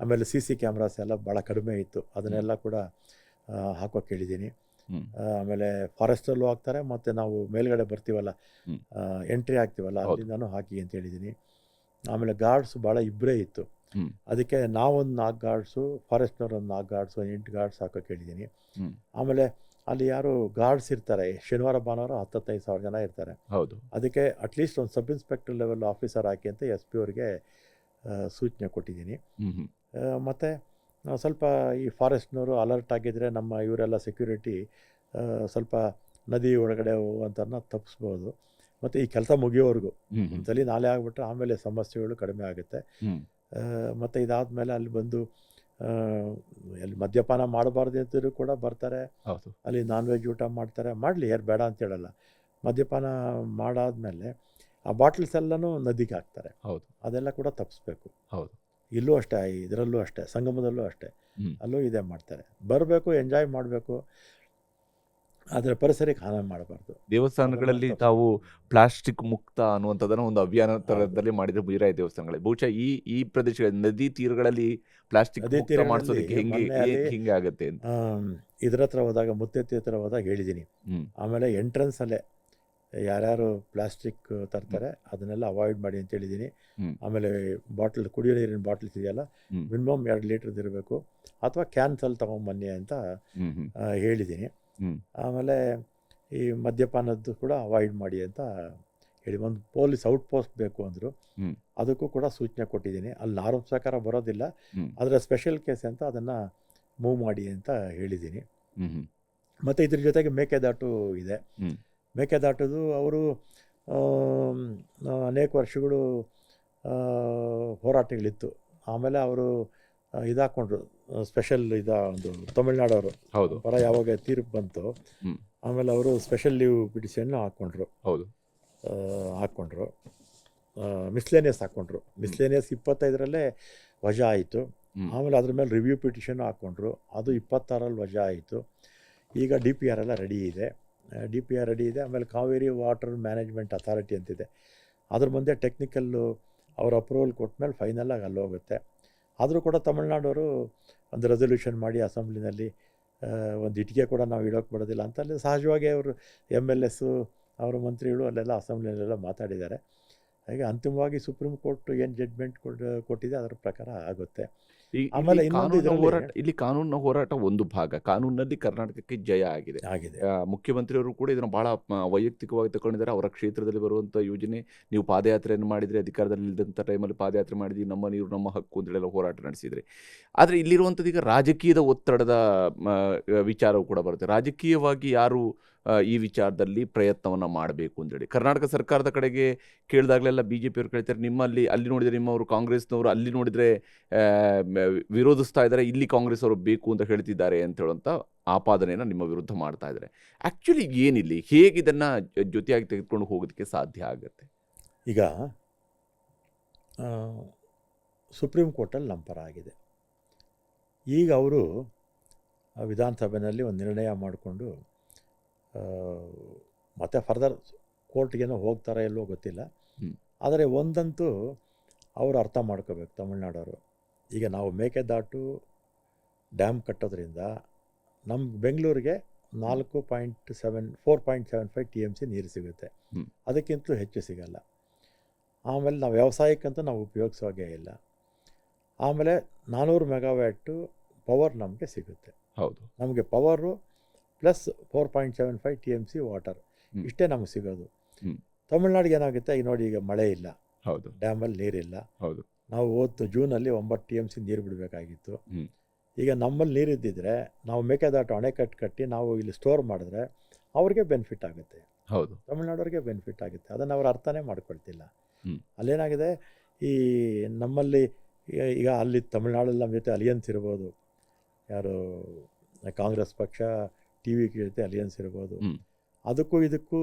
ಆಮೇಲೆ CC ಕ್ಯಾಮ್ರಾಸ್ ಎಲ್ಲ ಭಾಳ ಕಡಿಮೆ ಇತ್ತು, ಅದನ್ನೆಲ್ಲ ಕೂಡ ಹಾಕೋಕೆ ಹೇಳಿದ್ದೀನಿ. ಆಮೇಲೆ ಫಾರೆಸ್ಟಲ್ಲೂ ಹಾಕ್ತಾರೆ, ಮತ್ತು ನಾವು ಮೇಲ್ಗಡೆ ಬರ್ತೀವಲ್ಲ, ಎಂಟ್ರಿ ಆಗ್ತೀವಲ್ಲ, ಅಲ್ಲಿಂದನೂ ಹಾಕಿ ಅಂತ ಹೇಳಿದ್ದೀನಿ. ಆಮೇಲೆ ಗಾರ್ಡ್ಸ್ ಭಾಳ ಇಬ್ಬರೇ ಇತ್ತು, ಅದಕ್ಕೆ ನಾವೊಂದು 4 ಗಾರ್ಡ್ಸು, ಫಾರೆಸ್ಟ್ನವ್ರು ಒಂದು 4 ಗಾರ್ಡ್ಸು, 8 ಗಾರ್ಡ್ಸ್ ಹಾಕೋಕೆ ಹೇಳಿದ್ದೀನಿ. ಆಮೇಲೆ ಅಲ್ಲಿ ಯಾರು ಗಾರ್ಡ್ಸ್ ಇರ್ತಾರೆ, ಶನಿವಾರ ಭಾನುವಾರ 10-15 ಸಾವಿರ ಜನ ಇರ್ತಾರೆ. ಅದಕ್ಕೆ ಅಟ್ಲೀಸ್ಟ್ ಒಂದು ಸಬ್ ಇನ್ಸ್ಪೆಕ್ಟರ್ ಲೆವೆಲ್ ಆಫೀಸರ್ ಹಾಕಿ ಅಂತ SP ಅವರಿಗೆ ಸೂಚನೆ ಕೊಟ್ಟಿದ್ದೀನಿ. ಮತ್ತು ಸ್ವಲ್ಪ ಈ ಫಾರೆಸ್ಟ್ನವರು ಅಲರ್ಟ್ ಆಗಿದ್ದರೆ ನಮ್ಮ ಇವರೆಲ್ಲ ಸೆಕ್ಯೂರಿಟಿ ಸ್ವಲ್ಪ ನದಿ ಒಳಗಡೆ ಹೋಗುವಂಥನ್ನ ತಪ್ಪಿಸ್ಬೋದು. ಮತ್ತು ಈ ಕೆಲಸ ಮುಗಿಯೋವರೆಗೂ ಒಂದ್ಸಲಿ ನಾಲೆ ಆಗಿಬಿಟ್ರೆ ಆಮೇಲೆ ಸಮಸ್ಯೆಗಳು ಕಡಿಮೆ ಆಗುತ್ತೆ. ಮತ್ತು ಇದಾದಮೇಲೆ ಅಲ್ಲಿ ಬಂದು ಎಲ್ಲಿ ಮದ್ಯಪಾನ ಮಾಡಬಾರ್ದು ಅಂತಲೂ ಕೂಡ ಬರ್ತಾರೆ. ಹೌದು. ಅಲ್ಲಿ ನಾನ್ ವೆಜ್ ಊಟ ಮಾಡ್ತಾರೆ, ಮಾಡಲಿ, ಯಾರು ಬೇಡ ಅಂತ ಹೇಳಲ್ಲ. ಮದ್ಯಪಾನ ಮಾಡಾದ್ಮೇಲೆ ಆ ಬಾಟ್ಲ್ಸ್ ಎಲ್ಲನೂ ನದಿಗೆ ಹಾಕ್ತಾರೆ. ಹೌದು. ಅದೆಲ್ಲ ಕೂಡ ತಪ್ಪಿಸ್ಬೇಕು. ಹೌದು. ಇಲ್ಲೂ ಅಷ್ಟೇ, ಇದರಲ್ಲೂ ಅಷ್ಟೇ, ಸಂಗಮದಲ್ಲೂ ಅಷ್ಟೇ, ಅಲ್ಲೂ ಇದೇ ಮಾಡ್ತಾರೆ. ಬರಬೇಕು, ಎಂಜಾಯ್ ಮಾಡಬೇಕು, ಆದರೆ ಪರಿಸರಕ್ಕೆ ಹಾನಿ ಮಾಡಬಾರ್ದು. ದೇವಸ್ಥಾನಗಳಲ್ಲಿ ತಾವು ಪ್ಲಾಸ್ಟಿಕ್ ಮುಕ್ತ ಅನ್ನುವಂಥದ್ದನ್ನು ಒಂದು ಅಭಿಯಾನ ತರದಲ್ಲಿ ಮಾಡಿದ್ರೆ ಮುಜರಾಯಿ ದೇವಸ್ಥಾನಗಳಲ್ಲಿ ಬಹುಶಃ ಈ ಪ್ರದೇಶ ನದಿ ತೀರಗಳಲ್ಲಿ ಪ್ಲಾಸ್ಟಿಕ್ ನದಿ ಮುಕ್ತ ತೀರಗಳಲ್ಲಿ ಮಾಡಿಸೋದಕ್ಕೆ ಮೊನ್ನೆ ಅಲ್ಲಿ ಹಿಂಗೆ ಆಗುತ್ತೆ ಅಂತ. ಇದ್ರ ಹತ್ರ ಹೋದಾಗ, ಮುತ್ತೆತ್ತಿ ಹತ್ರ ಹೋದಾಗ ಹೇಳಿದ್ದೀನಿ. ಆಮೇಲೆ ಎಂಟ್ರೆನ್ಸಲ್ಲೇ ಯಾರ್ಯಾರು ಪ್ಲಾಸ್ಟಿಕ್ ತರ್ತಾರೆ ಅದನ್ನೆಲ್ಲ ಅವಾಯ್ಡ್ ಮಾಡಿ ಅಂತ ಹೇಳಿದ್ದೀನಿ. ಆಮೇಲೆ ಬಾಟ್ಲ್, ಕುಡಿಯೋ ನೀರಿನ ಬಾಟ್ಲ್ಸ್ ಇದೆಯಲ್ಲ, ಮಿನಿಮಮ್ 2 ಲೀಟ್ರದ್ದು ಇರಬೇಕು, ಅಥವಾ ಕ್ಯಾನ್ಸಲ್ಲಿ ತೊಗೊಂಬನ್ನಿ ಅಂತ ಹೇಳಿದ್ದೀನಿ. ಆಮೇಲೆ ಈ ಮದ್ಯಪಾನದ್ದು ಕೂಡ ಅವಾಯ್ಡ್ ಮಾಡಿ ಅಂತ ಹೇಳಿ, ಒಂದು ಪೊಲೀಸ್ ಔಟ್ ಪೋಸ್ಟ್ ಬೇಕು ಅಂದರು, ಅದಕ್ಕೂ ಕೂಡ ಸೂಚನೆ ಕೊಟ್ಟಿದ್ದೀನಿ. ಅಲ್ಲಿ ನಾರ್ಮ್ಸ್ ಪ್ರಕಾರ ಬರೋದಿಲ್ಲ, ಆದರೆ ಸ್ಪೆಷಲ್ ಕೇಸ್ ಅಂತ ಅದನ್ನು ಮೂವ್ ಮಾಡಿ ಅಂತ ಹೇಳಿದ್ದೀನಿ. ಮತ್ತು ಇದ್ರ ಜೊತೆಗೆ ಮೇಕೆದಾಟು ಇದೆ. ಮೇಕೆದಾಟದು ಅವರು ಅನೇಕ ವರ್ಷಗಳು ಹೋರಾಟಗಳಿತ್ತು. ಆಮೇಲೆ ಅವರು ಇದಾಕೊಂಡ್ರು, ಸ್ಪೆಷಲ್ ಒಂದು ತಮಿಳ್ನಾಡವರು ಹೌದು ಪರ ಯಾವಾಗ ತೀರ್ಪು ಬಂತು, ಆಮೇಲೆ ಅವರು ಸ್ಪೆಷಲ್ ಲೀವ್ ಪಿಟಿಷನ್ನು ಹಾಕ್ಕೊಂಡ್ರು. ಹೌದು, ಹಾಕ್ಕೊಂಡ್ರು, ಮಿಸ್ಲೇನಿಯಸ್ ಹಾಕ್ಕೊಂಡ್ರು. ಮಿಸ್ಲೇನಿಯಸ್ 25ರಲ್ಲೇ ವಜಾ ಆಯಿತು. ಆಮೇಲೆ ಅದ್ರ ಮೇಲೆ ರಿವ್ಯೂ ಪಿಟಿಷನ್ನು ಹಾಕ್ಕೊಂಡ್ರು, ಅದು 26ರಲ್ಲಿ ವಜಾ ಆಯಿತು. ಈಗ DPR ಎಲ್ಲ ರೆಡಿ ಇದೆ. DPR ರೆಡಿ ಇದೆ. ಆಮೇಲೆ ಕಾವೇರಿ ವಾಟರ್ ಮ್ಯಾನೇಜ್ಮೆಂಟ್ ಅಥಾರಿಟಿ ಅಂತಿದೆ, ಅದ್ರ ಮುಂದೆ ಟೆಕ್ನಿಕಲ್ಲು ಅವ್ರ ಅಪ್ರೂವಲ್ ಕೊಟ್ಮೇಲೆ ಫೈನಲಾಗಿ ಅಲ್ಲಿ ಹೋಗುತ್ತೆ. ಆದರೂ ಕೂಡ ತಮಿಳ್ನಾಡವರು ಒಂದು ರೆಸೊಲ್ಯೂಷನ್ ಮಾಡಿ ಅಸೆಂಬ್ಲಿನಲ್ಲಿ ಒಂದು ಇಟ್ಟಿಗೆ ಕೂಡ ನಾವು ಇಡೋಕ್ಕೆ ಬಿಡೋದಿಲ್ಲ ಅಂತ ಅಲ್ಲಿ ಸಹಜವಾಗಿ ಅವರು MLS ಅವರ ಮಂತ್ರಿಗಳು ಅಲ್ಲೆಲ್ಲ ಅಸೆಂಬ್ಲಿಯಲ್ಲೆಲ್ಲ ಮಾತಾಡಿದ್ದಾರೆ. ಹಾಗೆ ಅಂತಿಮವಾಗಿ ಸುಪ್ರೀಂ ಕೋರ್ಟ್ ಏನು ಜಡ್ಜ್ಮೆಂಟ್ ಕೊಟ್ಟಿದೆ ಅದರ ಪ್ರಕಾರ ಆಗುತ್ತೆ. ಆಮೇಲೆ ಇಲ್ಲಿ ಕಾನೂನಿನ ಹೋರಾಟ ಒಂದು ಭಾಗ, ಕಾನೂನಿನಲ್ಲಿ ಕರ್ನಾಟಕಕ್ಕೆ ಜಯ ಆಗಿದೆ. ಮುಖ್ಯಮಂತ್ರಿಯವರು ಕೂಡ ಇದನ್ನು ಬಹಳ ವೈಯಕ್ತಿಕವಾಗಿ ತಗೊಂಡಿದ್ದಾರೆ. ಅವರ ಕ್ಷೇತ್ರದಲ್ಲಿ ಬರುವಂಥ ಯೋಜನೆ, ನೀವು ಪಾದಯಾತ್ರೆಯನ್ನು ಮಾಡಿದರೆ, ಅಧಿಕಾರದಲ್ಲಿ ಇದ್ದಂಥ ಟೈಮಲ್ಲಿ ಪಾದಯಾತ್ರೆ ಮಾಡಿದ್ವಿ, ನಮ್ಮ ನೀರು ನಮ್ಮ ಹಕ್ಕು ಅಂತೇಳೆಲ್ಲ ಹೋರಾಟ ನಡೆಸಿದರೆ. ಆದರೆ ಇಲ್ಲಿರುವಂಥದ್ದು ಈಗ ರಾಜಕೀಯದ ಒತ್ತಡದ ವಿಚಾರವೂ ಕೂಡ ಬರುತ್ತೆ. ರಾಜಕೀಯವಾಗಿ ಯಾರು ಈ ವಿಚಾರದಲ್ಲಿ ಪ್ರಯತ್ನವನ್ನು ಮಾಡಬೇಕು ಅಂತೇಳಿ ಕರ್ನಾಟಕ ಸರ್ಕಾರದ ಕಡೆಗೆ ಕೇಳಿದಾಗಲೆಲ್ಲ BJP ಅವರು ಕೇಳ್ತಾರೆ, ನಿಮ್ಮಲ್ಲಿ ಅಲ್ಲಿ ನೋಡಿದರೆ ನಿಮ್ಮವರು ಕಾಂಗ್ರೆಸ್ನವರು, ಅಲ್ಲಿ ನೋಡಿದರೆ ವಿರೋಧಿಸ್ತಾ ಇದ್ದಾರೆ, ಇಲ್ಲಿ ಕಾಂಗ್ರೆಸ್ ಅವರು ಬೇಕು ಅಂತ ಹೇಳ್ತಿದ್ದಾರೆ ಅಂತ ಹೇಳುವಂಥ ಆಪಾದನೆಯನ್ನು ನಿಮ್ಮ ವಿರುದ್ಧ ಮಾಡ್ತಾ ಇದ್ದಾರೆ. ಆ್ಯಕ್ಚುಲಿ ಏನಿಲ್ಲಿ, ಹೇಗೆ ಇದನ್ನು ಜೊತೆಯಾಗಿ ತೆಗೆದುಕೊಂಡು ಹೋಗೋದಕ್ಕೆ ಸಾಧ್ಯ ಆಗುತ್ತೆ? ಈಗ ಸುಪ್ರೀಂ ಕೋರ್ಟಲ್ಲಿ ನಮ್ಮ ಪರ ಆಗಿದೆ. ಈಗ ಅವರು ವಿಧಾನಸಭೆಯಲ್ಲಿ ಒಂದು ನಿರ್ಣಯ ಮಾಡಿಕೊಂಡು ಮತ್ತೆ ಫರ್ದರ್ ಕೋರ್ಟ್ಗೇನೋ ಹೋಗ್ತಾರೋ ಎಲ್ಲೋ ಗೊತ್ತಿಲ್ಲ. ಆದರೆ ಒಂದಂತೂ ಅವರು ಅರ್ಥ ಮಾಡ್ಕೋಬೇಕು ತಮಿಳ್ನಾಡವರು. ಈಗ ನಾವು ಮೇಕೆದಾಟು ಡ್ಯಾಮ್ ಕಟ್ಟೋದ್ರಿಂದ ನಮ್ಮ ಬೆಂಗಳೂರಿಗೆ 4.75 TMC ನೀರು ಸಿಗುತ್ತೆ, ಅದಕ್ಕಿಂತಲೂ ಹೆಚ್ಚು ಸಿಗಲ್ಲ. ಆಮೇಲೆ ನಾವು ವ್ಯವಸಾಯಕ್ಕಂತೂ ನಾವು ಉಪಯೋಗಿಸೋಗೇ ಇಲ್ಲ. ಆಮೇಲೆ 400 ಮೆಗಾವ್ಯಾಟು ಪವರ್ ನಮಗೆ ಸಿಗುತ್ತೆ. ಹೌದು, ನಮಗೆ ಪವರು ಪ್ಲಸ್ 4.75 TMC ವಾಟರ್, ಇಷ್ಟೇ ನಮಗೆ ಸಿಗೋದು. ತಮಿಳ್ನಾಡಿಗೆ ಏನಾಗುತ್ತೆ, ಈಗ ನೋಡಿ, ಈಗ ಮಳೆ ಇಲ್ಲ, ಹೌದು, ಡ್ಯಾಮಲ್ಲಿ ನೀರಿಲ್ಲ. ಹೌದು, ನಾವು ಹೋದ ಜೂನಲ್ಲಿ 9 TMC ನೀರು ಬಿಡಬೇಕಾಗಿತ್ತು. ಈಗ ನಮ್ಮಲ್ಲಿ ನೀರಿದ್ದಿದ್ರೆ ನಾವು ಮೇಕೆದಾಟು ಅಣೆಕಟ್ಟು ಕಟ್ಟಿ ನಾವು ಇಲ್ಲಿ ಸ್ಟೋರ್ ಮಾಡಿದ್ರೆ ಅವ್ರಿಗೆ ಬೆನಿಫಿಟ್ ಆಗುತ್ತೆ. ಹೌದು, ತಮಿಳ್ನಾಡವ್ರಿಗೆ ಬೆನಿಫಿಟ್ ಆಗುತ್ತೆ. ಅದನ್ನು ಅವ್ರು ಅರ್ಥನೇ ಮಾಡ್ಕೊಳ್ತಿಲ್ಲ. ಅಲ್ಲೇನಾಗಿದೆ, ಈ ನಮ್ಮಲ್ಲಿ ಈಗ ಅಲ್ಲಿ ತಮಿಳ್ನಾಡಲ್ಲಿ ನಮ್ಮ ಜೊತೆ ಅಲಿಯನ್ಸ್ ಇರ್ಬೋದು, ಯಾರು ಕಾಂಗ್ರೆಸ್ ಪಕ್ಷ TVK ಜೊತೆ ಅಲಿಯನ್ಸ್ ಇರ್ಬೋದು, ಅದಕ್ಕೂ ಇದಕ್ಕೂ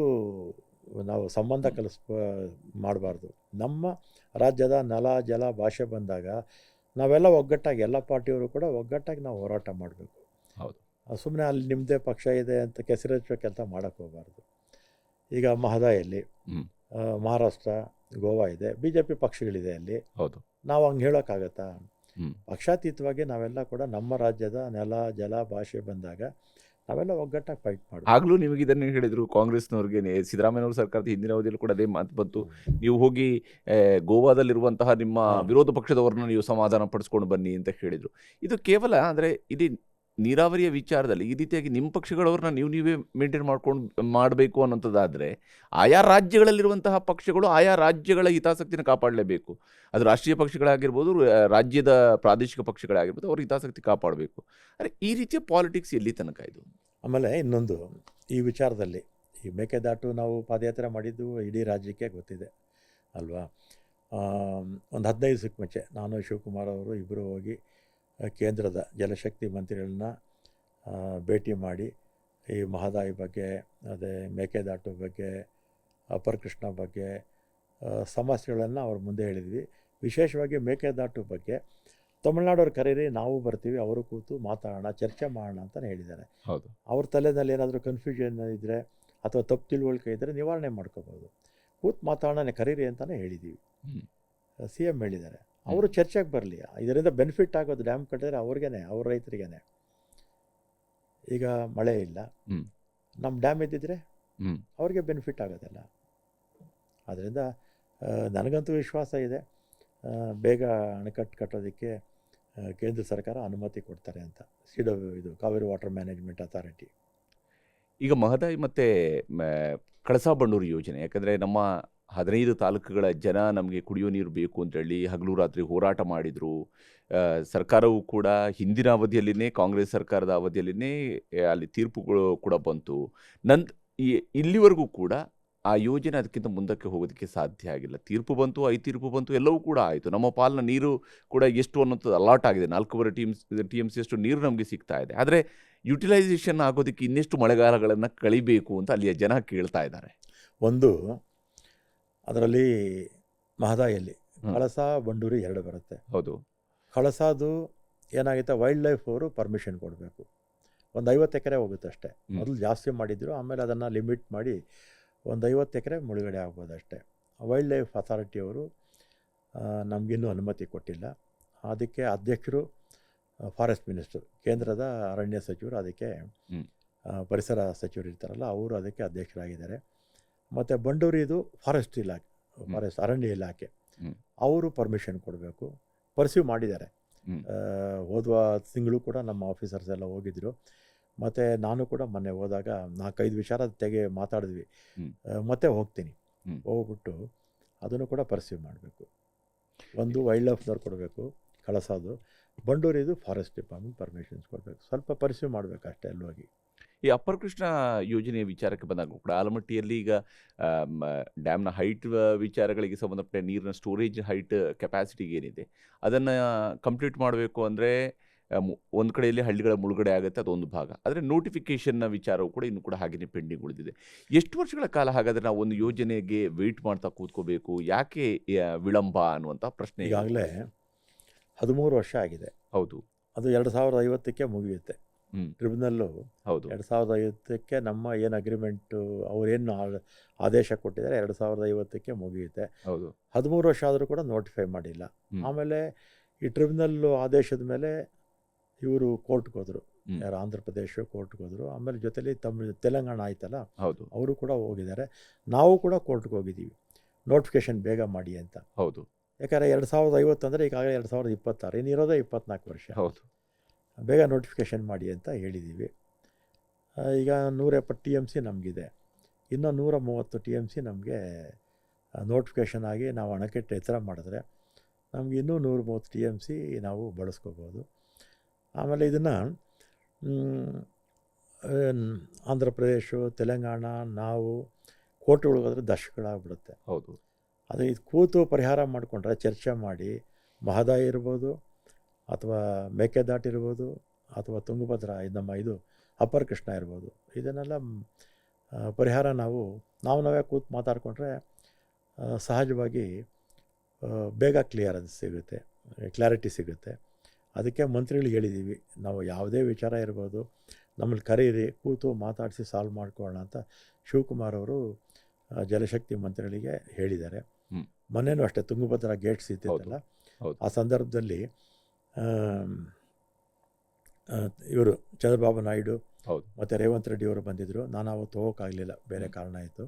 ನಾವು ಸಂಬಂಧ ಮಾಡಬಾರ್ದು. ನಮ್ಮ ರಾಜ್ಯದ ನೆಲ, ಜಲ, ಭಾಷೆ ಬಂದಾಗ ನಾವೆಲ್ಲ ಒಗ್ಗಟ್ಟಾಗಿ, ಎಲ್ಲ ಪಾರ್ಟಿಯವರು ಕೂಡ ಒಗ್ಗಟ್ಟಾಗಿ ನಾವು ಹೋರಾಟ ಮಾಡಬೇಕು. ಹೌದು, ಸುಮ್ಮನೆ ಅಲ್ಲಿ ನಿಮ್ಮದೇ ಪಕ್ಷ ಇದೆ ಅಂತ ಕೆಸರೆಚ್ಚೋ ಕೆಲಸ ಮಾಡೋಕ್ಕೆ ಹೋಗಬಾರ್ದು. ಈಗ ಮಹದಾಯಲ್ಲಿ ಮಹಾರಾಷ್ಟ್ರ, ಗೋವಾ ಇದೆ, BJP ಪಕ್ಷಗಳಿದೆ ಅಲ್ಲಿ. ಹೌದು, ನಾವು ಹಂಗೆ ಹೇಳೋಕ್ಕಾಗತ್ತಾ? ಪಕ್ಷಾತೀತವಾಗಿ ನಾವೆಲ್ಲ ಕೂಡ ನಮ್ಮ ರಾಜ್ಯದ ನೆಲ, ಜಲ, ಭಾಷೆ ಬಂದಾಗ ನಾವೆಲ್ಲ ಒಗ್ಗಟ್ಟಾಗಿ ಫೈಟ್ ಮಾಡಿ. ಆಗಲೂ ನಿಮಗೆ ಇದನ್ನು ಹೇಳಿದರು, ಕಾಂಗ್ರೆಸ್ನವ್ರಿಗೆ ಸಿದ್ದರಾಮಯ್ಯನವ್ರ ಸರ್ಕಾರದ ಹಿಂದಿನ ಅವಧಿಯಲ್ಲಿ ಕೂಡ ಅದೇ ಮಾತು ಬಂತು, ನೀವು ಹೋಗಿ ಗೋವಾದಲ್ಲಿರುವಂತಹ ನಿಮ್ಮ ವಿರೋಧ ಪಕ್ಷದವರನ್ನು ನೀವು ಸಮಾಧಾನ ಪಡಿಸ್ಕೊಂಡು ಬನ್ನಿ ಅಂತ ಹೇಳಿದರು. ಇದು ಕೇವಲ ಅಂದರೆ ಇಡೀ ನೀರಾವರಿಯ ವಿಚಾರದಲ್ಲಿ ಈ ರೀತಿಯಾಗಿ ನಿಮ್ಮ ಪಕ್ಷಗಳವ್ರನ್ನ ನೀವೇ ಮೇಂಟೈನ್ ಮಾಡಬೇಕು ಅನ್ನೋಂಥದ್ದಾದರೆ ಆಯಾ ರಾಜ್ಯಗಳಲ್ಲಿರುವಂತಹ ಪಕ್ಷಗಳು ಆಯಾ ರಾಜ್ಯಗಳ ಹಿತಾಸಕ್ತಿನ ಕಾಪಾಡಲೇಬೇಕು. ಅದು ರಾಷ್ಟ್ರೀಯ ಪಕ್ಷಗಳಾಗಿರ್ಬೋದು, ರಾಜ್ಯದ ಪ್ರಾದೇಶಿಕ ಪಕ್ಷಗಳಾಗಿರ್ಬೋದು, ಅವ್ರ ಹಿತಾಸಕ್ತಿ ಕಾಪಾಡಬೇಕು. ಅಂದರೆ ಈ ರೀತಿಯ ಪಾಲಿಟಿಕ್ಸ್ ಎಲ್ಲಿ ತನಕ ಇದು? ಆಮೇಲೆ ಇನ್ನೊಂದು ಈ ವಿಚಾರದಲ್ಲಿ ಈ ಮೇಕೆದಾಟು ನಾವು ಪಾದಯಾತ್ರೆ ಮಾಡಿದ್ದು ಇಡೀ ರಾಜ್ಯಕ್ಕೆ ಗೊತ್ತಿದೆ ಅಲ್ವಾ. ಒಂದು 15 ದಿವಸಕ್ಕೆ ಮುಂಚೆ ನಾನು ಶಿವಕುಮಾರ್ ಅವರು ಇಬ್ಬರು ಹೋಗಿ ಕೇಂದ್ರದ ಜಲಶಕ್ತಿ ಮಂತ್ರಿಗಳನ್ನ ಭೇಟಿ ಮಾಡಿ ಈ ಮಹದಾಯಿ ಬಗ್ಗೆ, ಅದೇ ಮೇಕೆದಾಟು ಬಗ್ಗೆ, ಅಪರ್ ಕೃಷ್ಣ ಬಗ್ಗೆ ಸಮಸ್ಯೆಗಳನ್ನು ಅವ್ರ ಮುಂದೆ ಹೇಳಿದ್ವಿ. ವಿಶೇಷವಾಗಿ ಮೇಕೆದಾಟು ಬಗ್ಗೆ ತಮಿಳ್ನಾಡವ್ರು ಕರೀರಿ, ನಾವು ಬರ್ತೀವಿ, ಅವರು ಕೂತು ಮಾತಾಡೋಣ, ಚರ್ಚೆ ಮಾಡೋಣ ಅಂತಲೇ ಹೇಳಿದ್ದಾರೆ. ಹೌದು, ಅವ್ರ ತಲೆಯಲ್ಲಿ ಏನಾದರೂ ಕನ್ಫ್ಯೂಷನ್ ಇದ್ದರೆ ಅಥವಾ ತಪ್ಪು ತಿಳುವಳಿಕೆ ಇದ್ದರೆ ನಿವಾರಣೆ ಮಾಡ್ಕೋಬೋದು. ಕೂತು ಮಾತಾಡೋಣ ಕರೀರಿ ಅಂತಲೇ ಹೇಳಿದ್ದೀವಿ. ಸಿ ಎಮ್ ಹೇಳಿದ್ದಾರೆ. ಅವರು ಚರ್ಚೆಗೆ ಬರಲಿ, ಇದರಿಂದ ಬೆನಿಫಿಟ್ ಆಗೋದು ಡ್ಯಾಮ್ ಕಟ್ಟಿದ್ರೆ ಅವ್ರಿಗೇನೆ, ಅವ್ರ ರೈತರಿಗೇನೆ. ಈಗ ಮಳೆ ಇಲ್ಲ, ನಮ್ಮ ಡ್ಯಾಮ್ ಇದ್ದಿದ್ರೆ ಅವ್ರಿಗೆ ಬೆನಿಫಿಟ್ ಆಗೋದಿಲ್ಲ. ಆದ್ದರಿಂದ ನನಗಂತೂ ವಿಶ್ವಾಸ ಇದೆ, ಬೇಗ ಅಣೆಕಟ್ಟು ಕಟ್ಟೋದಕ್ಕೆ ಕೇಂದ್ರ ಸರ್ಕಾರ ಅನುಮತಿ ಕೊಡ್ತಾರೆ ಅಂತ. ಇದು ಕಾವೇರಿ ವಾಟರ್ ಮ್ಯಾನೇಜ್ಮೆಂಟ್ ಅಥಾರಿಟಿ. ಈಗ ಮಹದಾಯಿ ಮತ್ತು ಕಳಸಾ ಬಂಡೂರು ಯೋಜನೆ, ಯಾಕಂದರೆ ನಮ್ಮ 15 ತಾಲೂಕುಗಳ ಜನ ನಮಗೆ ಕುಡಿಯೋ ನೀರು ಬೇಕು ಅಂತೇಳಿ ಹಗಲು ರಾತ್ರಿ ಹೋರಾಟ ಮಾಡಿದರು. ಸರ್ಕಾರವು ಕೂಡ ಹಿಂದಿನ ಅವಧಿಯಲ್ಲಿನೇ, ಕಾಂಗ್ರೆಸ್ ಸರ್ಕಾರದ ಅವಧಿಯಲ್ಲಿನೇ ಅಲ್ಲಿ ತೀರ್ಪುಗಳು ಕೂಡ ಬಂತು. ಇಲ್ಲಿವರೆಗೂ ಕೂಡ ಆ ಯೋಜನೆ ಅದಕ್ಕಿಂತ ಮುಂದಕ್ಕೆ ಹೋಗೋದಕ್ಕೆ ಸಾಧ್ಯ ಆಗಿಲ್ಲ. ತೀರ್ಪು ಬಂತು, 5 ತೀರ್ಪು ಬಂತು, ಎಲ್ಲವೂ ಕೂಡ ಆಯಿತು. ನಮ್ಮ ಪಾಲಿನ ನೀರು ಕೂಡ ಎಷ್ಟು ಅನ್ನೋದು ಅಲಾಟ್ ಆಗಿದೆ. 4.5 TMC ಅಷ್ಟು ನೀರು ನಮಗೆ ಸಿಗ್ತಾ ಇದೆ. ಆದರೆ ಯುಟಿಲೈಸೇಷನ್ ಆಗೋದಕ್ಕೆ ಇನ್ನೆಷ್ಟು ಮಳೆಗಾಲಗಳನ್ನು ಕಳಿಬೇಕು ಅಂತ ಅಲ್ಲಿಯ ಜನ ಕೇಳ್ತಾ ಇದ್ದಾರೆ. ಒಂದು ಅದರಲ್ಲಿ ಮಹದಾಯಿಯಲ್ಲಿ ಕಳಸಾ ಬಂಡೂರಿ 2 ಬರುತ್ತೆ. ಹೌದು, ಕಳಸಾದು ಏನಾಗುತ್ತೆ, ವೈಲ್ಡ್ ಲೈಫ್ ಅವರು ಪರ್ಮಿಷನ್ ಕೊಡಬೇಕು. ಒಂದು 50 ಎಕರೆ ಹೋಗುತ್ತೆ ಅಷ್ಟೇ. ಮೊದಲು ಜಾಸ್ತಿ ಮಾಡಿದ್ರು, ಆಮೇಲೆ ಅದನ್ನು ಲಿಮಿಟ್ ಮಾಡಿ ಒಂದು 50 ಎಕರೆ ಮುಳುಗಡೆ ಆಗ್ಬೋದು ಅಷ್ಟೇ. ವೈಲ್ಡ್ ಲೈಫ್ ಅಥಾರಿಟಿಯವರು ನಮಗಿನ್ನೂ ಅನುಮತಿ ಕೊಟ್ಟಿಲ್ಲ. ಅದಕ್ಕೆ ಅಧ್ಯಕ್ಷರು ಫಾರೆಸ್ಟ್ ಮಿನಿಸ್ಟರ್, ಕೇಂದ್ರದ ಅರಣ್ಯ ಸಚಿವರು, ಅದಕ್ಕೆ ಪರಿಸರ ಸಚಿವರು ಇರ್ತಾರಲ್ಲ ಅವರು ಅದಕ್ಕೆ ಅಧ್ಯಕ್ಷರಾಗಿದ್ದಾರೆ. ಮತ್ತು ಬಂಡೂರಿದು ಫಾರೆಸ್ಟ್ ಇಲಾಖೆ, ಫಾರೆಸ್ಟ್ ಅರಣ್ಯ ಇಲಾಖೆ ಅವರು ಪರ್ಮಿಷನ್ ಕೊಡಬೇಕು. ಪರ್ಸ್ಯೂ ಮಾಡಿದ್ದಾರೆ. ಹೋದ ತಿಂಗಳು ಕೂಡ ನಮ್ಮ ಆಫೀಸರ್ಸ್ ಎಲ್ಲ ಹೋಗಿದ್ದರು. ಮತ್ತು ನಾನು ಕೂಡ ಮೊನ್ನೆ ಹೋದಾಗ 4-5 ವಿಚಾರ ಮಾತಾಡಿದ್ವಿ. ಮತ್ತೆ ಹೋಗ್ತೀನಿ, ಹೋಗ್ಬಿಟ್ಟು ಅದನ್ನು ಕೂಡ ಪರ್ಸ್ಯೂ ಮಾಡಬೇಕು. ಒಂದು ವೈಲ್ಡ್ ಲೈಫ್ನವ್ರು ಕೊಡಬೇಕು ಕಳಸಾದು, ಬಂಡೂರಿದು ಫಾರೆಸ್ಟ್ ಡಿಪಾರ್ಟ್ಮೆಂಟ್ ಪರ್ಮಿಷನ್ಸ್ ಕೊಡಬೇಕು. ಸ್ವಲ್ಪ ಪರ್ಸ್ಯೂ ಮಾಡಬೇಕು ಅಷ್ಟೇ ಅಲ್ಲಿ ಹೋಗಿ. ಈ ಅಪ್ಪರ್ ಕೃಷ್ಣ ಯೋಜನೆಯ ವಿಚಾರಕ್ಕೆ ಬಂದಾಗ ಕೂಡ ಆಲಮಟ್ಟಿಯಲ್ಲಿ ಈಗ ಡ್ಯಾಮ್ನ ಹೈಟ್ ವಿಚಾರಗಳಿಗೆ ಸಂಬಂಧಪಟ್ಟ ನೀರಿನ ಸ್ಟೋರೇಜ್ ಹೈಟ್ ಕೆಪಾಸಿಟಿಗೆ ಏನಿದೆ ಅದನ್ನು ಕಂಪ್ಲೀಟ್ ಮಾಡಬೇಕು ಅಂದರೆ ಒಂದು ಕಡೆಯಲ್ಲಿ ಹಳ್ಳಿಗಳ ಮುಳುಗಡೆ ಆಗುತ್ತೆ, ಅದೊಂದು ಭಾಗ. ಆದರೆ ನೋಟಿಫಿಕೇಷನ್ನ ವಿಚಾರವು ಕೂಡ ಇನ್ನೂ ಕೂಡ ಹಾಗೆಯೇ ಪೆಂಡಿಂಗ್ ಉಳಿದಿದೆ. ಎಷ್ಟು ವರ್ಷಗಳ ಕಾಲ ಹಾಗಾದರೆ ನಾವು ಒಂದು ಯೋಜನೆಗೆ ವೆಯ್ಟ್ ಮಾಡ್ತಾ ಕೂತ್ಕೋಬೇಕು? ಯಾಕೆ ವಿಳಂಬ ಅನ್ನುವಂಥ ಪ್ರಶ್ನೆ. ಈಗಾಗಲೇ 13 ವರ್ಷ ಆಗಿದೆ. ಹೌದು, ಅದು 2050ಕ್ಕೆ ಮುಗಿಯುತ್ತೆ. ಟ್ರಿಬ್ಯುನಲ್ಲು ಹೌದು 2050ಕ್ಕೆ ನಮ್ಮ ಏನು ಅಗ್ರಿಮೆಂಟು ಅವರೇನು ಆದೇಶ ಕೊಟ್ಟಿದ್ದಾರೆ 2050ಕ್ಕೆ ಮುಗಿಯುತ್ತೆ. ಹೌದು, 13 ವರ್ಷ ಆದರೂ ಕೂಡ ನೋಟಿಫೈ ಮಾಡಿಲ್ಲ. ಆಮೇಲೆ ಈ ಟ್ರಿಬ್ಯುನಲ್ಲು ಆದೇಶದ ಮೇಲೆ ಇವರು ಕೋರ್ಟ್ಗೆ ಹೋದರು, ಯಾರು ಆಂಧ್ರ ಪ್ರದೇಶ ಕೋರ್ಟ್ಗೆ ಹೋದರು. ಆಮೇಲೆ ಜೊತೆಲಿ ತೆಲಂಗಾಣ ಆಯ್ತಲ್ಲ, ಹೌದು, ಅವರು ಕೂಡ ಹೋಗಿದ್ದಾರೆ. ನಾವು ಕೂಡ ಕೋರ್ಟ್ಗೆ ಹೋಗಿದ್ದೀವಿ ನೋಟಿಫಿಕೇಶನ್ ಬೇಗ ಮಾಡಿ ಅಂತ. ಹೌದು, ಯಾಕಂದರೆ 2050 ಅಂದರೆ ಈಗಾಗಲೇ 2026, ಇನ್ನಿರೋದೇ 24 ವರ್ಷ. ಹೌದು, ಬೇಗ ನೋಟಿಫಿಕೇಷನ್ ಮಾಡಿ ಅಂತ ಹೇಳಿದ್ದೀವಿ. ಈಗ 170 TMC ನಮಗಿದೆ, ಇನ್ನು 130 TMC ನಮಗೆ ನೋಟಿಫಿಕೇಷನ್ ಆಗಿ ನಾವು ಅಣೆಕಟ್ಟು ಎತ್ತರ ಮಾಡಿದ್ರೆ ನಮಗೆ ಇನ್ನೂ 130 TMC ನಾವು ಬಳಸ್ಕೋಬೋದು. ಆಮೇಲೆ ಇದನ್ನು ಆಂಧ್ರ ಪ್ರದೇಶ, ತೆಲಂಗಾಣ, ನಾವು ಕೋರ್ಟ್ಗಳಿಗೋದ್ರೆ ದಶಕಗಳಾಗ್ಬಿಡುತ್ತೆ. ಹೌದು, ಅದು ಇದು ಕೂತು ಪರಿಹಾರ ಮಾಡಿಕೊಂಡ್ರೆ, ಚರ್ಚೆ ಮಾಡಿ, ಮಹದಾಯಿ ಇರ್ಬೋದು ಅಥವಾ ಮೇಕೆದಾಟು ಇರ್ಬೋದು ಅಥವಾ ತುಂಗಭದ್ರಾ, ಇದು ಅಪ್ಪರ್ ಕೃಷ್ಣ ಇರ್ಬೋದು, ಇದನ್ನೆಲ್ಲ ಪರಿಹಾರ ನಾವೇ ಕೂತು ಮಾತಾಡಿಕೊಂಡ್ರೆ ಸಹಜವಾಗಿ ಬೇಗ ಕ್ಲಾರಿಟಿ ಸಿಗುತ್ತೆ. ಅದಕ್ಕೆ ಮಂತ್ರಿಗಳಿಗೆ ಹೇಳಿದ್ದೀವಿ, ನಾವು ಯಾವುದೇ ವಿಚಾರ ಇರ್ಬೋದು ನಮ್ಮಲ್ಲಿ ಕರೀರಿ, ಕೂತು ಮಾತಾಡಿಸಿ ಸಾಲ್ವ್ ಮಾಡ್ಕೊಳ್ಳೋಣ ಅಂತ ಶಿವಕುಮಾರ್ ಅವರು ಜಲಶಕ್ತಿ ಮಂತ್ರಿಗಳಿಗೆ ಹೇಳಿದ್ದಾರೆ. ಮೊನ್ನೆನೂ ಅಷ್ಟೇ ತುಂಗಭದ್ರಾ ಗೇಟ್ಸ್ ಇದ್ದಿತ್ತಲ್ಲ, ಆ ಸಂದರ್ಭದಲ್ಲಿ ಇವರು ಚಂದ್ರಬಾಬು ನಾಯ್ಡು ಮತ್ತು ರೇವಂತ್ ರೆಡ್ಡಿ ಅವರು ಬಂದಿದ್ದರು. ನಾನು ಅವತ್ತು ಹೋಗೋಕ್ಕಾಗಲಿಲ್ಲ, ಬೇರೆ ಕಾರಣ ಆಯಿತು.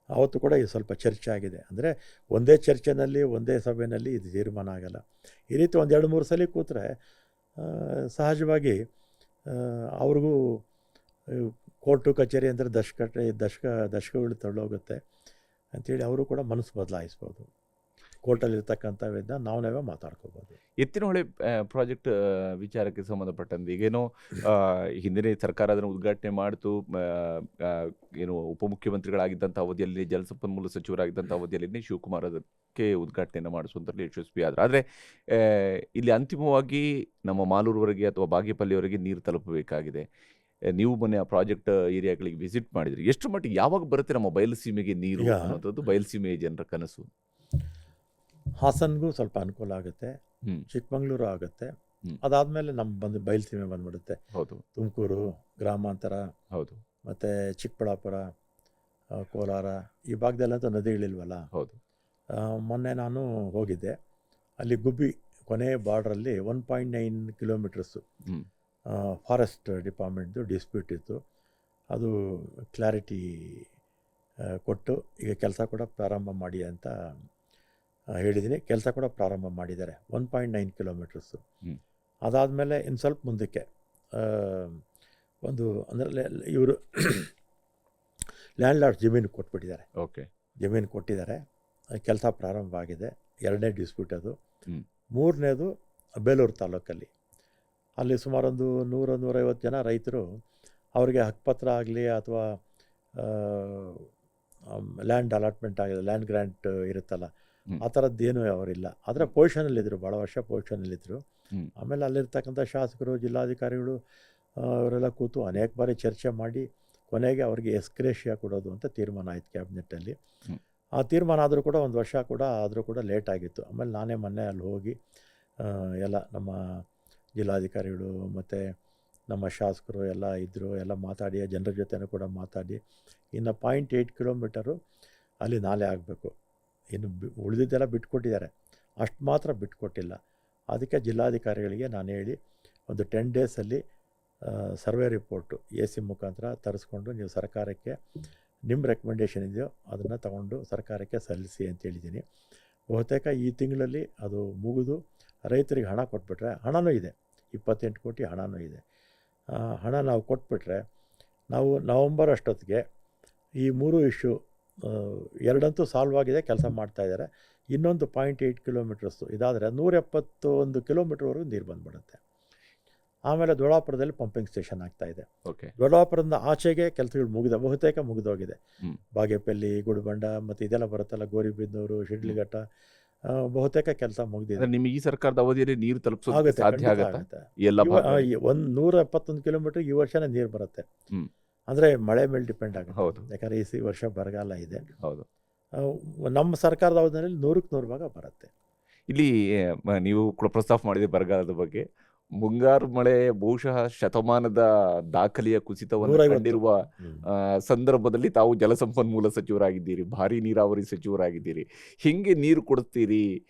ಅವತ್ತು ಕೂಡ ಇದು ಸ್ವಲ್ಪ ಚರ್ಚೆ ಆಗಿದೆ. ಅಂದರೆ ಒಂದೇ ಚರ್ಚೆನಲ್ಲಿ, ಒಂದೇ ಸಭೆಯಲ್ಲಿ ಇದು ತೀರ್ಮಾನ ಆಗಲ್ಲ. ಈ ರೀತಿ 1-2-3 ಸಲ ಕೂತ್ರೆ ಸಹಜವಾಗಿ ಅವ್ರಿಗೂ ಕೋರ್ಟು ಕಚೇರಿ ಅಂದರೆ ದಶಕಗಳು ತಳ್ಳೋಗುತ್ತೆ ಅಂಥೇಳಿ ಅವರು ಕೂಡ ಮನಸ್ಸು ಬದಲಾಯಿಸ್ಬೋದು. ಕೋರ್ಟಲ್ಲಿರ್ತಕ್ಕಂಥವಿದ್ದ ನಾವೇ ಮಾತಾಡ್ಕೋಬೋದು. ಎತ್ತಿನಹೊಳೆ ಪ್ರಾಜೆಕ್ಟ್ ವಿಚಾರಕ್ಕೆ ಸಂಬಂಧಪಟ್ಟಂತೆ ಈಗೇನೋ ಹಿಂದಿನ ಸರ್ಕಾರ ಅದನ್ನು ಉದ್ಘಾಟನೆ ಮಾಡ್ತು. ಏನು ಉಪಮುಖ್ಯಮಂತ್ರಿಗಳಾಗಿದ್ದಂಥ ಅವಧಿಯಲ್ಲಿ, ಜಲಸಂಪನ್ಮೂಲ ಸಚಿವರಾಗಿದ್ದಂಥ ಅವಧಿಯಲ್ಲಿ ಶಿವಕುಮಾರ್ ಅದಕ್ಕೆ ಉದ್ಘಾಟನೆಯನ್ನು ಮಾಡಿಸುವಂಥರಲ್ಲಿ ಯಶಸ್ವಿ ಆದರು. ಆದರೆ ಇಲ್ಲಿ ಅಂತಿಮವಾಗಿ ನಮ್ಮ ಮಾಲೂರುವರೆಗೆ ಅಥವಾ ಬಾಗೇಪಲ್ಲಿಯವರೆಗೆ ನೀರು ತಲುಪಬೇಕಾಗಿದೆ. ನೀವು ಮೊನ್ನೆ ಆ ಪ್ರಾಜೆಕ್ಟ್ ಏರಿಯಾಗಳಿಗೆ ವಿಸಿಟ್ ಮಾಡಿದ್ರಿ. ಎಷ್ಟು ಮಟ್ಟಿಗೆ ಯಾವಾಗ ಬರುತ್ತೆ ನಮ್ಮ ಬಯಲುಸೀಮೆಗೆ ನೀರು ಅನ್ನೋಂಥದ್ದು ಬಯಲುಸೀಮೆ ಜನರ ಕನಸು? ಹಾಸನ್ಗೂ ಸ್ವಲ್ಪ ಅನುಕೂಲ ಆಗುತ್ತೆ, ಹ್ಮ್. ಚಿಕ್ಕಮಂಗ್ಳೂರು ಆಗುತ್ತೆ, ಹ್ಮ್. ಅದಾದಮೇಲೆ ನಮ್ಮ ಬಯಲುಸೀಮೆ ಬಂದ್ಬಿಡುತ್ತೆ. ಹೌದು, ತುಮಕೂರು, ಗ್ರಾಮಾಂತರ, ಹೌದು, ಮತ್ತು ಚಿಕ್ಕಬಳ್ಳಾಪುರ, ಕೋಲಾರ ಈ ಭಾಗದಲ್ಲಂತೂ ನದಿಗಳಿಲ್ವಲ್ಲ. ಹೌದು. ಮೊನ್ನೆ ನಾನು ಹೋಗಿದ್ದೆ, ಅಲ್ಲಿ ಗುಬ್ಬಿ ಕೊನೆ ಬಾರ್ಡ್ರಲ್ಲಿ 1.9 ಕಿಲೋಮೀಟರ್ಸು ಹ್ಮ್. ಫಾರೆಸ್ಟ್ ಡಿಪಾರ್ಟ್ಮೆಂಟ್ದು ಡಿಸ್ಪ್ಯೂಟ್ ಇತ್ತು. ಅದು ಕ್ಲಾರಿಟಿ ಕೊಟ್ಟು ಈಗ ಕೆಲಸ ಕೂಡ ಪ್ರಾರಂಭ ಮಾಡಿ ಅಂತ ಹೇಳಿದ್ದೀನಿ. ಕೆಲಸ ಕೂಡ ಪ್ರಾರಂಭ ಮಾಡಿದ್ದಾರೆ, 1.9 ಕಿಲೋಮೀಟರ್ಸು. ಹ್ಮ್. ಅದಾದಮೇಲೆ ಇನ್ನು ಸ್ವಲ್ಪ ಮುಂದಕ್ಕೆ ಒಂದು ಅಂದರೆ ಇವರು ಲ್ಯಾಂಡ್ ಲಾರ್ಡ್ ಜಮೀನು ಕೊಟ್ಬಿಟ್ಟಿದ್ದಾರೆ. ಓಕೆ. ಜಮೀನು ಕೊಟ್ಟಿದ್ದಾರೆ, ಕೆಲಸ ಪ್ರಾರಂಭ ಆಗಿದೆ. 2ನೇ ಡಿಸ್ಪ್ಯೂಟ್ ಅದು. ಹ್ಮ್. 3ನೇದು ಬೇಲೂರು ತಾಲೂಕಲ್ಲಿ. ಅಲ್ಲಿ ಸುಮಾರೊಂದು 100-150 ಜನ ರೈತರು ಅವರಿಗೆ ಹಕ್ಕುಪತ್ರ ಆಗಲಿ ಅಥವಾ ಲ್ಯಾಂಡ್ ಅಲಾಟ್ಮೆಂಟ್ ಆಗಿದೆ, ಲ್ಯಾಂಡ್ ಗ್ರ್ಯಾಂಟ್ ಇರುತ್ತಲ್ಲ, ಹ್ಮ್. ಆ ಥರದ್ದೇನೂ ಅವರಿಲ್ಲ. ಆದರೆ ಪೊಸಿಷನಲ್ಲಿದ್ದರು, ಭಾಳ ವರ್ಷ ಪೊಸಿಷನಲ್ಲಿದ್ದರು. ಹ್ಮ್. ಆಮೇಲೆ ಅಲ್ಲಿರ್ತಕ್ಕಂಥ ಶಾಸಕರು, ಜಿಲ್ಲಾಧಿಕಾರಿಗಳು ಅವರೆಲ್ಲ ಕೂತು ಅನೇಕ ಬಾರಿ ಚರ್ಚೆ ಮಾಡಿ ಕೊನೆಗೆ ಅವರಿಗೆ ಎಸ್ಕ್ರೇಷಿಯಾ ಕೊಡೋದು ಅಂತ ತೀರ್ಮಾನ ಆಯಿತು ಕ್ಯಾಬಿನೆಟ್ಟಲ್ಲಿ. ಹ್ಮ್. ಆ ತೀರ್ಮಾನ ಆದರೂ ಕೂಡ 1 ವರ್ಷ ಕೂಡ ಆದರೂ ಕೂಡ ಲೇಟ್ ಆಗಿತ್ತು. ಆಮೇಲೆ ನಾನೇ ಮೊನ್ನೆ ಅಲ್ಲಿ ಹೋಗಿ ಎಲ್ಲ ನಮ್ಮ ಜಿಲ್ಲಾಧಿಕಾರಿಗಳು ಮತ್ತು ನಮ್ಮ ಶಾಸಕರು ಎಲ್ಲ ಇದ್ದರು, ಎಲ್ಲ ಮಾತಾಡಿ ಜನರ ಜೊತೆನೂ ಕೂಡ ಮಾತಾಡಿ ಇನ್ನು 0.8 ಕಿಲೋಮೀಟರು ಅಲ್ಲಿ ನಾಲೆ ಆಗಬೇಕು. ಇನ್ನು ಉಳಿದಿದ್ದೆಲ್ಲ ಬಿಟ್ಕೊಟ್ಟಿದ್ದಾರೆ, ಅಷ್ಟು ಮಾತ್ರ ಬಿಟ್ಕೊಟ್ಟಿಲ್ಲ. ಅದಕ್ಕೆ ಜಿಲ್ಲಾಧಿಕಾರಿಗಳಿಗೆ ನಾನು ಹೇಳಿ ಒಂದು 10 ಡೇಸಲ್ಲಿ ಸರ್ವೆ ರಿಪೋರ್ಟು AC ಮುಖಾಂತರ ತರಿಸ್ಕೊಂಡು ನೀವು ಸರ್ಕಾರಕ್ಕೆ ನಿಮ್ಮ ರೆಕಮೆಂಡೇಷನ್ ಇದೆಯೋ ಅದನ್ನು ತಗೊಂಡು ಸರ್ಕಾರಕ್ಕೆ ಸಲ್ಲಿಸಿ ಅಂತ ಹೇಳಿದ್ದೀನಿ. ಬಹುತೇಕ ಈ ತಿಂಗಳಲ್ಲಿ ಅದು ಮುಗಿದು ರೈತರಿಗೆ ಹಣ ಕೊಟ್ಬಿಟ್ರೆ, ಹಣನೂ ಇದೆ, 28 ಕೋಟಿ ಹಣನೂ ಇದೆ. ಹಣ ನಾವು ಕೊಟ್ಬಿಟ್ರೆ ನಾವು ನವಂಬರ್ ಅಷ್ಟೊತ್ತಿಗೆ ಈ 3 ಇಶ್ಯೂ 2 ಸಾಲ್ವ್ ಆಗಿದೆ, ಕೆಲಸ ಮಾಡ್ತಾಯಿದ್ದಾರೆ. ಇನ್ನೊಂದು 0.8 ಕಿಲೋಮೀಟರ್ಸು ಇದಾದರೆ 171 ಕಿಲೋಮೀಟ್ರ್ವರೆಗೂ ನೀರು ಬಂದ್ಬಿಡುತ್ತೆ. ಆಮೇಲೆ ದೊಡ್ಡಾಪುರದಲ್ಲಿ ಪಂಪಿಂಗ್ ಸ್ಟೇಷನ್ ಆಗ್ತಾಯಿದೆ. ಓಕೆ. ದೊಡ್ಡಾಪುರದಿಂದ ಆಚೆಗೆ ಕೆಲಸಗಳು ಬಹುತೇಕ ಮುಗಿದೋಗಿದೆ. ಹ್ಮ್. ಬಾಗೇಪಲ್ಲಿ, ಗುಡಿಬಂಡ ಮತ್ತು ಇದೆಲ್ಲ ಬರುತ್ತಲ್ಲ, ಗೋರಿಬಿದನೂರು, ಶಿಡ್ಲಘಟ್ಟ, ಬಹುತೇಕ ಕೆಲಸ ಮುಗಿದಿದೆ. ಅಂದ್ರೆ ನಿಮಗೆ ಈ ಸರ್ಕಾರದ ಅವಧಿಯಲ್ಲಿ ನೀರು ತಲುಪಿಸೋದಕ್ಕೆ ಆಗುತ್ತೆ, ಸಾಧ್ಯ ಖಂಡಿತ ಆಗುತ್ತಾ ಆಗುತ್ತೆ. ಈ ಎಲ್ಲ ಭಾಗ? 171 ಕಿಲೋಮೀಟರ್ ಈ ವರ್ಷನೇ ನೀರು ಬರುತ್ತೆ. ಹ್ಮ್. ಅಂದರೆ ಮಳೆ ಮೇಲೆ ಡಿಪೆಂಡ್ ಆಗುತ್ತೆ. ಹೌದು, ಯಾಕಂದರೆ ಈ ವರ್ಷ ಬರಗಾಲ ಇದೆ. ಹೌದು. ನಮ್ಮ ಸರ್ಕಾರದ ಅವಧಿಯಲ್ಲಿ 100ಕ್ಕೆ 100 ಭಾಗ ಬರುತ್ತೆ. ಇಲ್ಲಿ ನೀವು ಕೂಡ ಪ್ರಸ್ತಾಪ ಮಾಡಿದೆ ಬರಗಾಲದ ಬಗ್ಗೆ. ಮುಂಗಾರು ಮಳೆ ಬಹುಶಃ ಶತಮಾನದ ದಾಖಲೆಯ ಕುಸಿತವನ್ನು 150. ಕಂಡಿರುವ ಸಂದರ್ಭದಲ್ಲಿ ತಾವು ಜಲಸಂಪನ್ಮೂಲ ಸಚಿವರಾಗಿದ್ದೀರಿ, ಭಾರಿ ನೀರಾವರಿ ಸಚಿವರಾಗಿದ್ದೀರಿ. ಹಿಂಗೆ ನೀರು ಕೊಡ್ತೀರಿ?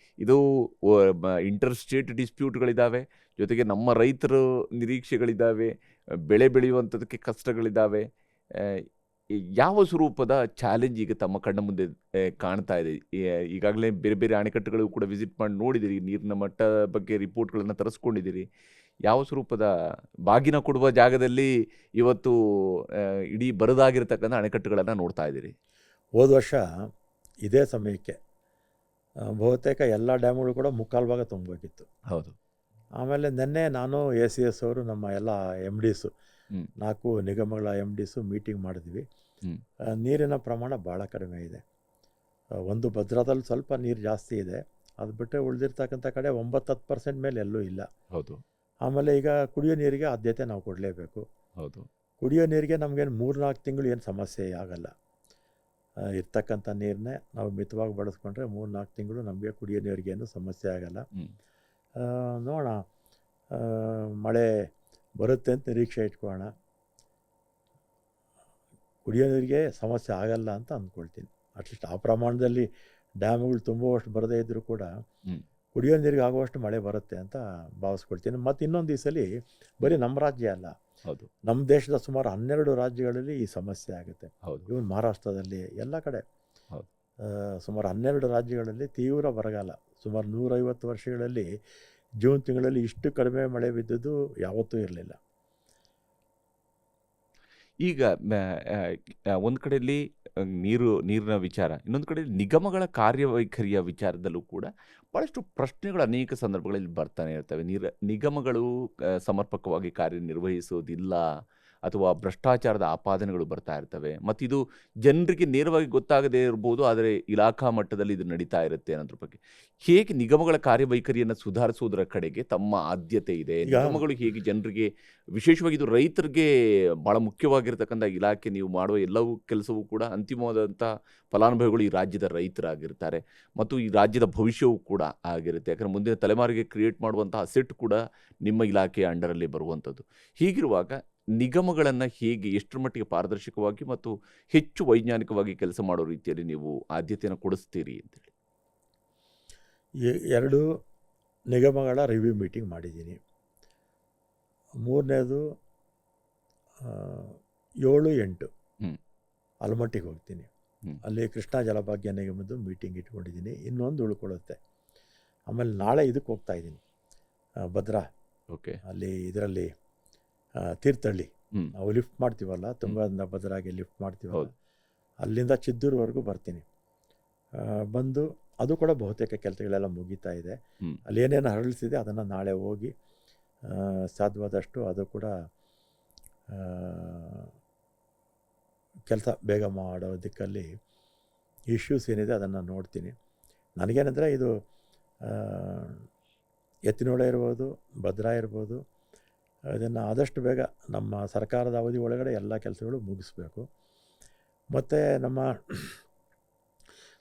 ಇದು ಇಂಟರ್ ಸ್ಟೇಟ್ ಡಿಸ್ಪ್ಯೂಟ್ಗಳಿದ್ದಾವೆ, ಜೊತೆಗೆ ನಮ್ಮ ರೈತರ ನಿರೀಕ್ಷೆಗಳಿದ್ದಾವೆ, ಬೆಳೆ ಬೆಳೆಯುವಂಥದಕ್ಕೆ ಕಷ್ಟಗಳಿದ್ದಾವೆ. ಯಾವ ಸ್ವರೂಪದ ಚಾಲೆಂಜ್ ಈಗ ತಮ್ಮ ಕಣ್ಣ ಮುಂದೆ ಕಾಣ್ತಾ ಇದೆ? ಈಗಾಗಲೇ ಬೇರೆ ಬೇರೆ ಅಣೆಕಟ್ಟುಗಳು ಕೂಡ ವಿಸಿಟ್ ಮಾಡಿ ನೋಡಿದಿರಿ, ನೀರಿನ ಮಟ್ಟ ಬಗ್ಗೆ ರಿಪೋರ್ಟ್ಗಳನ್ನು ತರಿಸ್ಕೊಂಡಿದ್ದೀರಿ. ಯಾವ ಸ್ವರೂಪದ ಬಾಗಿನ ಕೊಡುವ ಜಾಗದಲ್ಲಿ ಇವತ್ತು ಇಡೀ ಬರದಾಗಿರ್ತಕ್ಕಂಥ ಅಣೆಕಟ್ಟುಗಳನ್ನು ನೋಡ್ತಾ ಇದ್ದೀರಿ? ಹೋದ ವರ್ಷ ಇದೇ ಸಮಯಕ್ಕೆ ಬಹುತೇಕ ಎಲ್ಲ ಡ್ಯಾಮ್ಗಳು ಕೂಡ ಮುಕ್ಕಾಲು ಭಾಗ ತುಂಬಬೇಕಿತ್ತು. ಹೌದು. ಆಮೇಲೆ ನಿನ್ನೆ ನಾನು ACS ಅವರು ನಮ್ಮ ಎಲ್ಲ MDs 4 ನಿಗಮಗಳ MDs ಮೀಟಿಂಗ್ ಮಾಡಿದ್ವಿ. ನೀರಿನ ಪ್ರಮಾಣ ಭಾಳ ಕಡಿಮೆ ಇದೆ. ಒಂದು ಭದ್ರಾದಲ್ಲಿ ಸ್ವಲ್ಪ ನೀರು ಜಾಸ್ತಿ ಇದೆ, ಅದು ಬಿಟ್ಟರೆ ಉಳಿದಿರ್ತಕ್ಕಂಥ ಕಡೆ 9-10% ಮೇಲೆ ಎಲ್ಲೂ ಇಲ್ಲ. ಹೌದು. ಆಮೇಲೆ ಈಗ ಕುಡಿಯೋ ನೀರಿಗೆ ಆದ್ಯತೆ ನಾವು ಕೊಡಲೇಬೇಕು. ಹೌದು. ಕುಡಿಯೋ ನೀರಿಗೆ ನಮಗೇನು 3-4 ತಿಂಗಳು ಏನು ಸಮಸ್ಯೆ ಆಗಲ್ಲ. ಇರ್ತಕ್ಕಂಥ ನೀರನ್ನೇ ನಾವು ಮಿತವಾಗಿ ಬಳಸ್ಕೊಂಡ್ರೆ 3-4 ತಿಂಗಳು ನಮಗೆ ಕುಡಿಯೋ ನೀರಿಗೇನು ಸಮಸ್ಯೆ ಆಗಲ್ಲ. ನೋಡೋಣ, ಮಳೆ ಬರುತ್ತೆ ಅಂತ ನಿರೀಕ್ಷೆ ಇಟ್ಕೊಳ್ಳೋಣ. ಕುಡಿಯೋ ನೀರಿಗೆ ಸಮಸ್ಯೆ ಆಗಲ್ಲ ಅಂತ ಅಂದ್ಕೊಳ್ತೀನಿ. ಅಟ್ಲೀಸ್ಟ್ ಆ ಪ್ರಮಾಣದಲ್ಲಿ ಡ್ಯಾಮ್ಗಳು ತುಂಬುವಷ್ಟು ಬರದೇ ಇದ್ದರೂ ಕೂಡ ಕುಡಿಯೋ ನೀರಿಗೆ ಆಗುವಷ್ಟು ಮಳೆ ಬರುತ್ತೆ ಅಂತ ಭಾವಿಸ್ಕೊಳ್ತೀನಿ. ಮತ್ತು ಇನ್ನೊಂದು ಈ ಸಲ ಬರೀ ನಮ್ಮ ರಾಜ್ಯ ಅಲ್ಲ, ಹೌದು, ನಮ್ಮ ದೇಶದ ಸುಮಾರು 12 ರಾಜ್ಯಗಳಲ್ಲಿ ಈ ಸಮಸ್ಯೆ ಆಗುತ್ತೆ. ಹೌದು. ಇವನ್ ಮಹಾರಾಷ್ಟ್ರದಲ್ಲಿ ಎಲ್ಲ ಕಡೆ ಹೌದು. ಸುಮಾರು 12 ರಾಜ್ಯಗಳಲ್ಲಿ ತೀವ್ರ ಬರಗಾಲ. ಸುಮಾರು 150 ವರ್ಷಗಳಲ್ಲಿ ಜೂನ್ ತಿಂಗಳಲ್ಲಿ ಇಷ್ಟು ಕಡಿಮೆ ಮಳೆ ಬಿದ್ದದ್ದು ಯಾವತ್ತೂ ಇರಲಿಲ್ಲ. ಈಗ ಒಂದು ಕಡೆಯಲ್ಲಿ ನೀರಿನ ವಿಚಾರ, ಇನ್ನೊಂದು ಕಡೆ ನಿಗಮಗಳ ಕಾರ್ಯವೈಖರಿಯ ವಿಚಾರದಲ್ಲೂ ಕೂಡ ಭಾಳಷ್ಟು ಪ್ರಶ್ನೆಗಳು ಅನೇಕ ಸಂದರ್ಭಗಳಲ್ಲಿ ಬರ್ತಾನೆ ಇರ್ತವೆ. ನಿಗಮಗಳು ಸಮರ್ಪಕವಾಗಿ ಕಾರ್ಯನಿರ್ವಹಿಸೋದಿಲ್ಲ ಅಥವಾ ಭ್ರಷ್ಟಾಚಾರದ ಆಪಾದನೆಗಳು ಬರ್ತಾ ಇರ್ತವೆ. ಮತ್ತು ಇದು ಜನರಿಗೆ ನೇರವಾಗಿ ಗೊತ್ತಾಗದೇ ಇರ್ಬೋದು, ಆದರೆ ಇಲಾಖಾ ಮಟ್ಟದಲ್ಲಿ ಇದು ನಡೀತಾ ಇರುತ್ತೆ ಅನ್ನೋದ್ರ ಬಗ್ಗೆ. ಹೇಗೆ ನಿಗಮಗಳ ಕಾರ್ಯವೈಖರಿಯನ್ನು ಸುಧಾರಿಸೋದ್ರ ಕಡೆಗೆ ತಮ್ಮ ಆದ್ಯತೆ ಇದೆ? ನಿಗಮಗಳು ಹೇಗೆ ಜನರಿಗೆ, ವಿಶೇಷವಾಗಿ ಇದು ರೈತರಿಗೆ ಭಾಳ ಮುಖ್ಯವಾಗಿರ್ತಕ್ಕಂಥ ಇಲಾಖೆ, ನೀವು ಮಾಡುವ ಎಲ್ಲವೂ ಕೆಲಸವೂ ಕೂಡ ಅಂತಿಮವಾದಂಥ ಫಲಾನುಭವಿಗಳು ಈ ರಾಜ್ಯದ ರೈತರಾಗಿರ್ತಾರೆ ಮತ್ತು ಈ ರಾಜ್ಯದ ಭವಿಷ್ಯವೂ ಕೂಡ ಆಗಿರುತ್ತೆ. ಯಾಕಂದರೆ ಮುಂದಿನ ತಲೆಮಾರಿಗೆ ಕ್ರಿಯೇಟ್ ಮಾಡುವಂತಹ ಅಸೆಟ್ ಕೂಡ ನಿಮ್ಮ ಇಲಾಖೆಯ ಅಂಡರಲ್ಲಿ ಬರುವಂಥದ್ದು. ಹೀಗಿರುವಾಗ ನಿಗಮಗಳನ್ನು ಹೇಗೆ, ಎಷ್ಟರ ಮಟ್ಟಿಗೆ ಪಾರದರ್ಶಕವಾಗಿ ಮತ್ತು ಹೆಚ್ಚು ವೈಜ್ಞಾನಿಕವಾಗಿ ಕೆಲಸ ಮಾಡೋ ರೀತಿಯಲ್ಲಿ ನೀವು ಆದ್ಯತೆಯನ್ನು ಕೊಡಿಸ್ತೀರಿ ಅಂತೇಳಿ? 2 ನಿಗಮಗಳ ರಿವ್ಯೂ ಮೀಟಿಂಗ್ ಮಾಡಿದ್ದೀನಿ. 3ನೇದು 7-8 ಆಲಮಟ್ಟಿಗೆ ಹೋಗ್ತೀನಿ. ಅಲ್ಲಿ ಕೃಷ್ಣಾ ಜಲಭಾಗ್ಯ ನಿಗಮದ್ದು ಮೀಟಿಂಗ್ ಇಟ್ಕೊಂಡಿದ್ದೀನಿ. ಇನ್ನೊಂದು ಉಳ್ಕೊಳ್ಳುತ್ತೆ. ಆಮೇಲೆ ನಾಳೆ ಇದಕ್ಕೆ ಹೋಗ್ತಾ ಇದ್ದೀನಿ, ಭದ್ರಾ. ಓಕೆ. ಅಲ್ಲಿ ಇದರಲ್ಲಿ ತೀರ್ಥಹಳ್ಳಿ ನಾವು ಲಿಫ್ಟ್ ಮಾಡ್ತೀವಲ್ಲ, ತುಂಗದಿಂದ ಭದ್ರಾಗೆ ಲಿಫ್ಟ್ ಮಾಡ್ತೀವಲ್ಲ, ಅಲ್ಲಿಂದ ಚಿತ್ತೂರುವರೆಗೂ ಬರ್ತೀನಿ. ಬಂದು ಅದು ಕೂಡ ಬಹುತೇಕ ಕೆಲಸಗಳೆಲ್ಲ ಮುಗೀತಾ ಇದೆ. ಅಲ್ಲಿ ಏನೇನು ಹರಳಿಸಿದೆ ಅದನ್ನು ನಾಳೆ ಹೋಗಿ ಸಾಧ್ಯವಾದಷ್ಟು ಅದು ಕೂಡ ಕೆಲಸ ಬೇಗ ಮಾಡೋ ದಿಕ್ಕಲ್ಲಿ ಇಶ್ಯೂಸ್ ಏನಿದೆ ಅದನ್ನು ನೋಡ್ತೀನಿ. ನನಗೇನೆಂದರೆ ಇದು ಎತ್ತಿನಹೊಳೆ ಇರ್ಬೋದು, ಭದ್ರಾ ಇರ್ಬೋದು, ಇದನ್ನು ಆದಷ್ಟು ಬೇಗ ನಮ್ಮ ಸರ್ಕಾರದ ಅವಧಿ ಒಳಗಡೆ ಎಲ್ಲ ಕೆಲಸಗಳು ಮುಗಿಸ್ಬೇಕು. ಮತ್ತು ನಮ್ಮ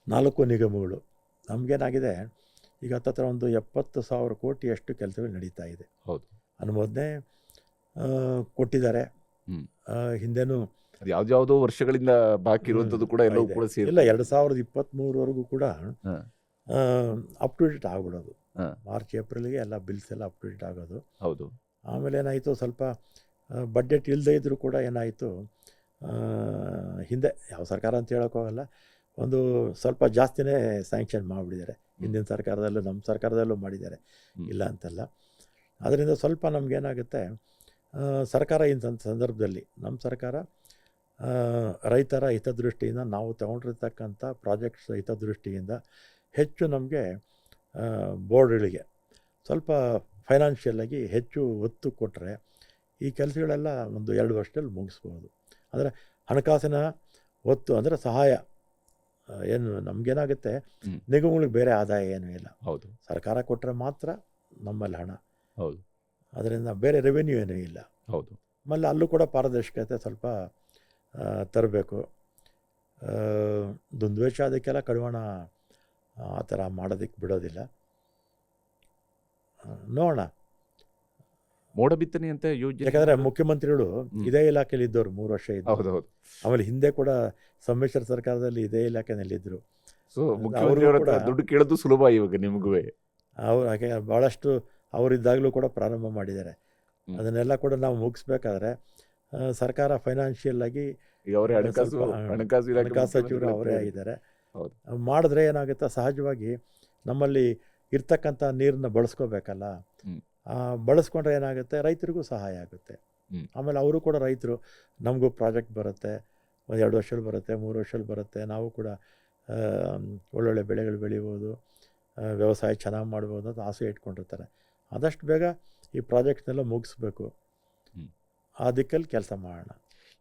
4 ನಿಗಮಗಳು ನಮಗೇನಾಗಿದೆ, ಈಗ ಹತ್ತತ್ರ ಒಂದು 70,000 ಕೋಟಿಯಷ್ಟು ಕೆಲಸಗಳು ನಡೀತಾ ಇದೆ. ಹೌದು. ಅನುಮೋದನೆ ಕೊಟ್ಟಿದ್ದಾರೆ. ಹಿಂದೆನೂ ಯಾವ್ದಾವುದೋ ವರ್ಷಗಳಿಂದ ಬಾಕಿ ಇರುವಂಥದ್ದು ಕೂಡ ಎಲ್ಲವೂ ಕೂಡ ಸೇರಿ ಇಲ್ಲ, 2023ವರೆಗೂ ಕೂಡ ಅಪ್ ಟು ಡೇಟ್ ಆಗ್ಬಿಡೋದು. ಮಾರ್ಚ್ ಏಪ್ರಿಲ್ಗೆ ಎಲ್ಲ ಬಿಲ್ಸ್ ಎಲ್ಲ ಅಪ್ ಟು ಡೇಟ್ ಆಗೋದು. ಹೌದು. ಆಮೇಲೆ ಏನಾಯಿತು, ಸ್ವಲ್ಪ ಬಡ್ಜೆಟ್ ಇಲ್ಲದೇ ಇದ್ದರೂ ಕೂಡ ಏನಾಯಿತು, ಹಿಂದೆ ಯಾವ ಸರ್ಕಾರ ಅಂತ ಹೇಳೋಕ್ಕೋಗಲ್ಲ, ಒಂದು ಸ್ವಲ್ಪ ಜಾಸ್ತಿನೇ ಸ್ಯಾಂಕ್ಷನ್ ಮಾಡಿಬಿಟ್ಟಿದ್ದಾರೆ. ಹಿಂದಿನ ಸರ್ಕಾರದಲ್ಲೂ ನಮ್ಮ ಸರ್ಕಾರದಲ್ಲೂ ಮಾಡಿದ್ದಾರೆ, ಇಲ್ಲ ಅಂತಲ್ಲ. ಅದರಿಂದ ಸ್ವಲ್ಪ ನಮಗೇನಾಗುತ್ತೆ, ಸರ್ಕಾರ ಇಂಥ ಸಂದರ್ಭದಲ್ಲಿ ನಮ್ಮ ಸರ್ಕಾರ ರೈತರ ಹಿತದೃಷ್ಟಿಯಿಂದ, ನಾವು ತಗೊಂಡಿರ್ತಕ್ಕಂಥ ಪ್ರಾಜೆಕ್ಟ್ಸ್ ಹಿತದೃಷ್ಟಿಯಿಂದ ಹೆಚ್ಚು ನಮಗೆ ಬೋರ್ಡ್ಗಳಿಗೆ ಸ್ವಲ್ಪ ಫೈನಾನ್ಷಿಯಲಾಗಿ ಹೆಚ್ಚು ಒತ್ತು ಕೊಟ್ಟರೆ ಈ ಕೆಲಸಗಳೆಲ್ಲ ಒಂದು 2 ವರ್ಷದಲ್ಲಿ ಮುಗಿಸ್ಬೋದು. ಅಂದರೆ ಹಣಕಾಸಿನ ಒತ್ತು ಅಂದರೆ ಸಹಾಯ ಏನು ನಮಗೇನಾಗುತ್ತೆ, ನಿಗಮಗಳಿಗೆ ಬೇರೆ ಆದಾಯ ಏನೂ ಇಲ್ಲ. ಹೌದು. ಸರ್ಕಾರ ಕೊಟ್ಟರೆ ಮಾತ್ರ ನಮ್ಮಲ್ಲಿ ಹಣ. ಹೌದು. ಅದರಿಂದ ಬೇರೆ ರೆವೆನ್ಯೂ ಏನೂ ಇಲ್ಲ. ಹೌದು. ಆಮೇಲೆ ಅಲ್ಲೂ ಕೂಡ ಪಾರದರ್ಶಕತೆ ಸ್ವಲ್ಪ ತರಬೇಕು. ದುಂದುವೇಷ ಅದಕ್ಕೆಲ್ಲ ಕಡಿವಾಣ ಆ ಥರ ಮಾಡೋದಕ್ಕೆ ಬಿಡೋದಿಲ್ಲ. ನೋಡೋಣ. ಮೋಡ ಬಿತ್ತನೆ ಅಂತ ಯೋಜನೆ, ಯಾಕಂದರೆ ಮುಖ್ಯಮಂತ್ರಿಗಳು ಇದೇ ಇಲಾಖೆಯಲ್ಲಿ ಇದ್ದವರು 3 ವರ್ಷ ಇದ್ದು. ಹೌದು. ಆಮೇಲೆ ಹಿಂದೆ ಕೂಡ ಸಮ್ಮಿಶ್ರ ಸರ್ಕಾರದಲ್ಲಿ ಇದೇ ಇಲಾಖೆನಲ್ಲಿದ್ದರು. ಸೊ ಮುಖ್ಯಮಂತ್ರಿಯವರ ಹತ್ರ ದುಡ್ಡು ಕೇಳೋದು ಸುಲಭ ಇವಾಗ ನಿಮಗೂ. ಅವ್ರು ಹಾಗೆ ಭಾಳಷ್ಟು ಅವರಿದ್ದಾಗಲೂ ಕೂಡ ಪ್ರಾರಂಭ ಮಾಡಿದ್ದಾರೆ. ಅದನ್ನೆಲ್ಲ ಕೂಡ ನಾವು ಮುಗಿಸ್ಬೇಕಾದ್ರೆ ಸರ್ಕಾರ ಫೈನಾನ್ಷಿಯಲ್ ಆಗಿ ಹಣಕಾಸು ಸಚಿವರು ಅವರೇ ಆಗಿದ್ದಾರೆ. ಮಾಡಿದ್ರೆ ಏನಾಗುತ್ತೆ, ಸಹಜವಾಗಿ ನಮ್ಮಲ್ಲಿ ಇರ್ತಕ್ಕಂಥ ನೀರನ್ನ ಬಳಸ್ಕೋಬೇಕಲ್ಲ. ಬಳಸ್ಕೊಂಡ್ರೆ ಏನಾಗುತ್ತೆ, ರೈತರಿಗೂ ಸಹಾಯ ಆಗುತ್ತೆ. ಆಮೇಲೆ ಅವರು ಕೂಡ ರೈತರು, ನಮಗೂ ಪ್ರಾಜೆಕ್ಟ್ ಬರುತ್ತೆ, 1-2 ವರ್ಷದಲ್ಲಿ ಬರುತ್ತೆ, 3 ವರ್ಷದಲ್ಲಿ ಬರುತ್ತೆ, ನಾವು ಕೂಡ ಒಳ್ಳೊಳ್ಳೆ ಬೆಳೆಗಳು ಬೆಳಿಬೋದು, ವ್ಯವಸಾಯ ಚೆನ್ನಾಗಿ ಮಾಡ್ಬೋದು ಅಂತ ಆಸೆ ಇಟ್ಕೊಂಡಿರ್ತಾರೆ. ಆದಷ್ಟು ಬೇಗ ಈ ಪ್ರಾಜೆಕ್ಟ್ನೆಲ್ಲ ಮುಗಿಸ್ಬೇಕು, ಆ ದಿಕ್ಕಲ್ಲಿ ಕೆಲಸ ಮಾಡೋಣ.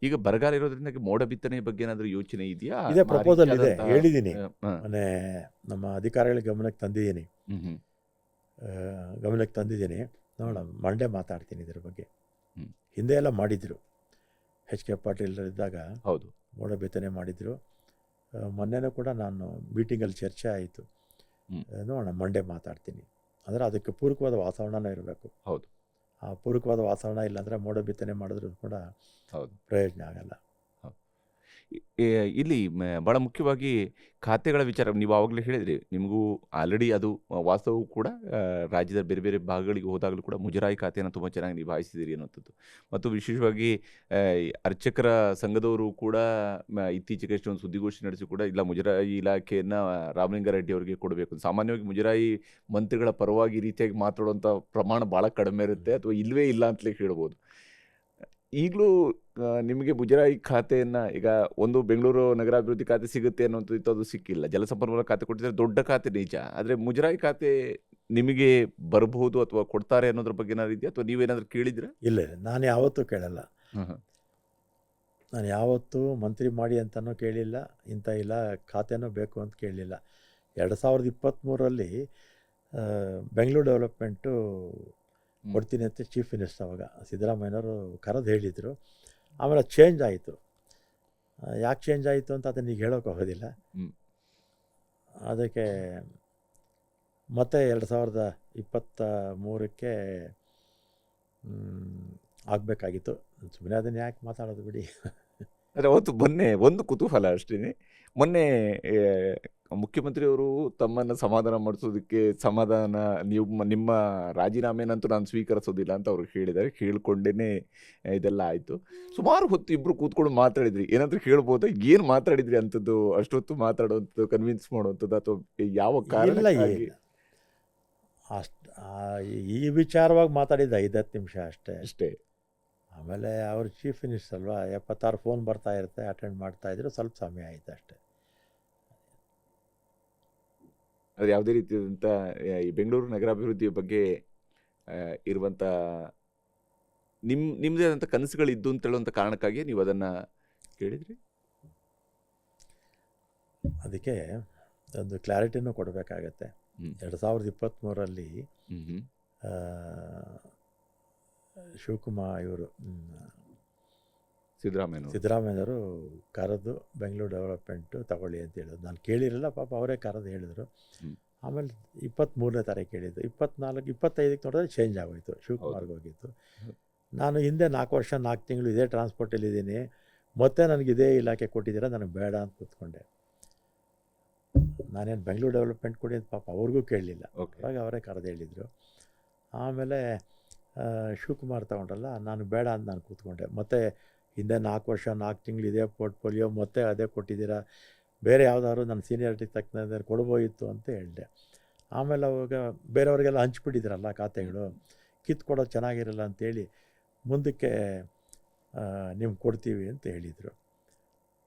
ಈಗ ಬರಗಾಲ ಇರೋದ್ರಿಂದ ಮೋಡ ಬಿತ್ತನೆ ಬಗ್ಗೆ ಏನಾದರೂ ಯೋಚನೆ ಇದೆಯಾ? ಇದೇ ಪ್ರಪೋಸಲ್ ಇದೆ, ಹೇಳಿದ್ದೀನಿ, ಮೊನ್ನೆ ನಮ್ಮ ಅಧಿಕಾರಿಗಳ ಗಮನಕ್ಕೆ ತಂದಿದ್ದೀನಿ. ನೋಡೋಣ, ಮಂಡೇ ಮಾತಾಡ್ತೀನಿ ಇದ್ರ ಬಗ್ಗೆ. ಹಿಂದೆ ಎಲ್ಲ ಮಾಡಿದರು, HK ಪಾಟೀಲ್ ಇದ್ದಾಗ ಹೌದು ಮೋಡ ಬಿತ್ತನೆ ಮಾಡಿದರು. ಮೊನ್ನೆನೂ ಕೂಡ ನಾನು ಮೀಟಿಂಗಲ್ಲಿ ಚರ್ಚೆ ಆಯಿತು. ನೋಡೋಣ, ಮಂಡೇ ಮಾತಾಡ್ತೀನಿ. ಅಂದರೆ ಅದಕ್ಕೆ ಪೂರಕವಾದ ವಾತಾವರಣನೇ ಇರಬೇಕು. ಹೌದು. ಆ ಪೂರಕವಾದ ವಾತಾವರಣ ಇಲ್ಲಾಂದರೆ ಮೋಡ ಬಿತ್ತನೆ ಮಾಡಿದ್ರು ಕೂಡ ಪ್ರಯೋಜನ ಆಗಲ್ಲ. ಇಲ್ಲಿ ಭಾಳ ಮುಖ್ಯವಾಗಿ ಖಾತೆಗಳ ವಿಚಾರ ನೀವು ಆವಾಗಲೇ ಹೇಳಿದ್ರಿ, ನಿಮಗೂ ಆಲ್ರೆಡಿ ಅದು ವಾಸ್ತವವು ಕೂಡ ರಾಜ್ಯದ ಬೇರೆ ಬೇರೆ ಭಾಗಗಳಿಗೆ ಹೋದಾಗಲೂ ಕೂಡ ಮುಜರಾಯಿ ಖಾತೆಯನ್ನು ತುಂಬ ಚೆನ್ನಾಗಿ ನಿಭಾಯಿಸಿದಿರಿ ಅನ್ನೋಂಥದ್ದು. ಮತ್ತು ವಿಶೇಷವಾಗಿ ಅರ್ಚಕರ ಸಂಘದವರು ಕೂಡ ಇತ್ತೀಚೆಗೆ ಒಂದು ಸುದ್ದಿಗೋಷ್ಠಿ ನಡೆಸಿ ಕೂಡ ಇಲ್ಲ, ಮುಜರಾಯಿ ಇಲಾಖೆಯನ್ನು ರಾಮಲಿಂಗಾರೆಡ್ಡಿ ಅವರಿಗೆ ಕೊಡಬೇಕು. ಸಾಮಾನ್ಯವಾಗಿ ಮುಜರಾಯಿ ಮಂತ್ರಿಗಳ ಪರವಾಗಿ ಈ ರೀತಿಯಾಗಿ ಮಾತಾಡುವಂಥ ಪ್ರಮಾಣ ಭಾಳ ಕಡಿಮೆ ಇರುತ್ತೆ, ಅಥವಾ ಇಲ್ಲವೇ ಇಲ್ಲ ಅಂತಲೇ ಹೇಳ್ಬೋದು. ಈಗಲೂ ನಿಮಗೆ ಮುಜರಾಯಿ ಖಾತೆಯನ್ನು ಈಗ ಒಂದು ಬೆಂಗಳೂರು ನಗರಾಭಿವೃದ್ಧಿ ಖಾತೆ ಸಿಗುತ್ತೆ ಅನ್ನೋಂಥದ್ದು ಅದು ಸಿಕ್ಕಿಲ್ಲ. ಜಲಸಂಪನ್ಮೂಲ ಖಾತೆ ಕೊಟ್ಟಿದ್ದಾರೆ, ದೊಡ್ಡ ಖಾತೆ ನಿಜ. ಆದರೆ ಮುಜರಾಯಿ ಖಾತೆ ನಿಮಗೆ ಬರಬಹುದು ಅಥವಾ ಕೊಡ್ತಾರೆ ಅನ್ನೋದ್ರ ಬಗ್ಗೆ ಏನಾದ್ರು ಇದೆಯಾ ಅಥವಾ ನೀವೇನಾದರೂ ಕೇಳಿದ್ದೀರಾ? ಇಲ್ಲ ಇಲ್ಲ, ನಾನು ಯಾವತ್ತೂ ಕೇಳಲ್ಲ. ಹಾಂ. ನಾನು ಯಾವತ್ತೂ ಮಂತ್ರಿ ಮಾಡಿ ಅಂತಲೂ ಕೇಳಿಲ್ಲ, ಇಂಥ ಇಲ್ಲ ಖಾತೆನೂ ಬೇಕು ಅಂತ ಕೇಳಲಿಲ್ಲ. 2023ರಲ್ಲಿ ಬೆಂಗಳೂರು ಡೆವಲಪ್ಮೆಂಟು ಕೊಡ್ತೀನಿ ಅಂತ ಚೀಫ್ ಮಿನಿಸ್ಟರ್ ಅವಾಗ ಸಿದ್ದರಾಮಯ್ಯನವರು ಕರೆದು ಹೇಳಿದರು. ಆಮೇಲೆ ಚೇಂಜ್ ಆಯಿತು. ಯಾಕೆ ಚೇಂಜ್ ಆಯಿತು ಅಂತ ಅದನ್ನು ಈಗ ಹೇಳೋಕೆ ಹೋಗೋದಿಲ್ಲ. ಅದಕ್ಕೆ ಮತ್ತೆ 2023ಕ್ಕೆ ಆಗಬೇಕಾಗಿತ್ತು. ಸುಮ್ಮನೆ ಅದನ್ನು ಯಾಕೆ ಮಾತಾಡೋದು ಬಿಡಿ. ಆದರೆ ಅವತ್ತು ಮೊನ್ನೆ ಒಂದು ಕುತೂಹಲ ಅಷ್ಟೇ. ಮೊನ್ನೆ ಮುಖ್ಯಮಂತ್ರಿಯವರು ತಮ್ಮನ್ನು ಸಮಾಧಾನ ಮಾಡಿಸೋದಕ್ಕೆ ನಿಮ್ಮ ರಾಜೀನಾಮೆನಂತೂ ನಾನು ಸ್ವೀಕರಿಸೋದಿಲ್ಲ ಅಂತ ಅವ್ರು ಹೇಳಿದ್ದಾರೆ. ಕೇಳಿಕೊಂಡೇ ಇದೆಲ್ಲ ಆಯಿತು. ಸುಮಾರು ಹೊತ್ತು ಇಬ್ಬರು ಕೂತ್ಕೊಂಡು ಮಾತಾಡಿದ್ರಿ. ಏನಾದರೂ ಹೇಳ್ಬೋದಾ? ಏನು ಮಾತಾಡಿದ್ರಿ ಅಂಥದ್ದು? ಅಷ್ಟೊತ್ತು ಮಾತಾಡೋವಂಥದ್ದು, ಕನ್ವಿನ್ಸ್ ಮಾಡುವಂಥದ್ದು ಅಥವಾ ಯಾವ ಇಲ್ಲ, ಕಾರಣಕ್ಕಾಗಿ? ಇಲ್ಲ ಅಷ್ಟು ಈ ವಿಚಾರವಾಗಿ ಮಾತಾಡಿದ್ದು 5-10 ನಿಮಿಷ ಅಷ್ಟೇ. ಅಷ್ಟೇ. ಆಮೇಲೆ ಅವರು ಚೀಫ್ ಮಿನಿಸ್ಟರ್ ಅಲ್ವಾ, 76 ಫೋನ್ ಬರ್ತಾ ಇರುತ್ತೆ, ಅಟೆಂಡ್ ಮಾಡ್ತಾಯಿದ್ರು, ಸ್ವಲ್ಪ ಸಮಯ ಆಯಿತು ಅಷ್ಟೇ. ಅದು ಯಾವುದೇ ರೀತಿಯಾದಂಥ ಈ ಬೆಂಗಳೂರು ನಗರಾಭಿವೃದ್ಧಿಯ ಬಗ್ಗೆ ಇರುವಂಥ ನಿಮ್ಮದೇ ಆದಂಥ ಕನಸುಗಳಿದ್ದು ಅಂತ ಹೇಳುವಂಥ ಕಾರಣಕ್ಕಾಗಿ ನೀವು ಅದನ್ನು ಕೇಳಿದ್ರಿ? ಅದಕ್ಕೆ ಒಂದು ಕ್ಲಾರಿಟಿನೂ ಕೊಡಬೇಕಾಗತ್ತೆ. 2023ರಲ್ಲಿ ಶಿವಕುಮಾರ್ ಇವರು ಸಿದ್ದರಾಮಯ್ಯನವರು ಕರೆದು ಬೆಂಗಳೂರು ಡೆವಲಪ್ಮೆಂಟು ತಗೊಳ್ಳಿ ಅಂತ ಹೇಳಿದ್ರು. ನಾನು ಕೇಳಿರಲಿಲ್ಲ, ಪಾಪ ಅವರೇ ಕರೆದು ಹೇಳಿದರು. ಆಮೇಲೆ 23ನೇ ತಾರೀಕು ಹೇಳಿದ್ದು, 24, 25ಕ್ಕೆ ನೋಡಿದ್ರೆ ಚೇಂಜ್ ಆಗೋಯಿತು, ಶಿವಕುಮಾರ್ಗೆ ಹೋಗಿತ್ತು. ನಾನು ಹಿಂದೆ 4 ವರ್ಷ 4 ತಿಂಗಳು ಇದೇ ಟ್ರಾನ್ಸ್ಪೋರ್ಟಲ್ಲಿದ್ದೀನಿ, ಮತ್ತೆ ನನಗೆ ಇದೇ ಇಲಾಖೆ ಕೊಟ್ಟಿದ್ದೀರಾ, ನನಗೆ ಬೇಡ ಅಂತ ಕೂತ್ಕೊಂಡೆ. ನಾನೇನು ಬೆಂಗಳೂರು ಡೆವಲಪ್ಮೆಂಟ್ ಕೊಡಿ ಅಂತ ಪಾಪ ಅವ್ರಿಗೂ ಕೇಳಲಿಲ್ಲ. ಅವಾಗ ಅವರೇ ಕರೆದು ಹೇಳಿದರು. ಆಮೇಲೆ ಶಿವಕುಮಾರ್ ತಗೊಂಡ್ರಲ್ಲ, ನಾನು ಬೇಡ ಅಂತ ನಾನು ಕೂತ್ಕೊಂಡೆ. ಮತ್ತು ಹಿಂದೆ 4 ವರ್ಷ 4 ತಿಂಗಳು ಇದೇ ಪೋರ್ಟ್ಫೋಲಿಯೋ, ಮತ್ತೆ ಅದೇ ಕೊಟ್ಟಿದ್ದೀರಾ, ಬೇರೆ ಯಾವುದಾದ್ರು ನನ್ನ ಸೀನಿಯಾರಿಟಿ ತಕ್ಕಂಥ ಕೊಡ್ಬೋಯಿತ್ತು ಅಂತ ಹೇಳಿದೆ. ಆಮೇಲೆ ಅವಾಗ ಬೇರೆಯವ್ರಿಗೆಲ್ಲ ಹಂಚ್ಬಿಟ್ಟಿದ್ರಲ್ಲ ಖಾತೆಗಳು, ಕಿತ್ಕೊಡೋದು ಚೆನ್ನಾಗಿರಲ್ಲ ಅಂತೇಳಿ ಮುಂದಕ್ಕೆ ನಿಮ್ಗೆ ಕೊಡ್ತೀವಿ ಅಂತ ಹೇಳಿದರು.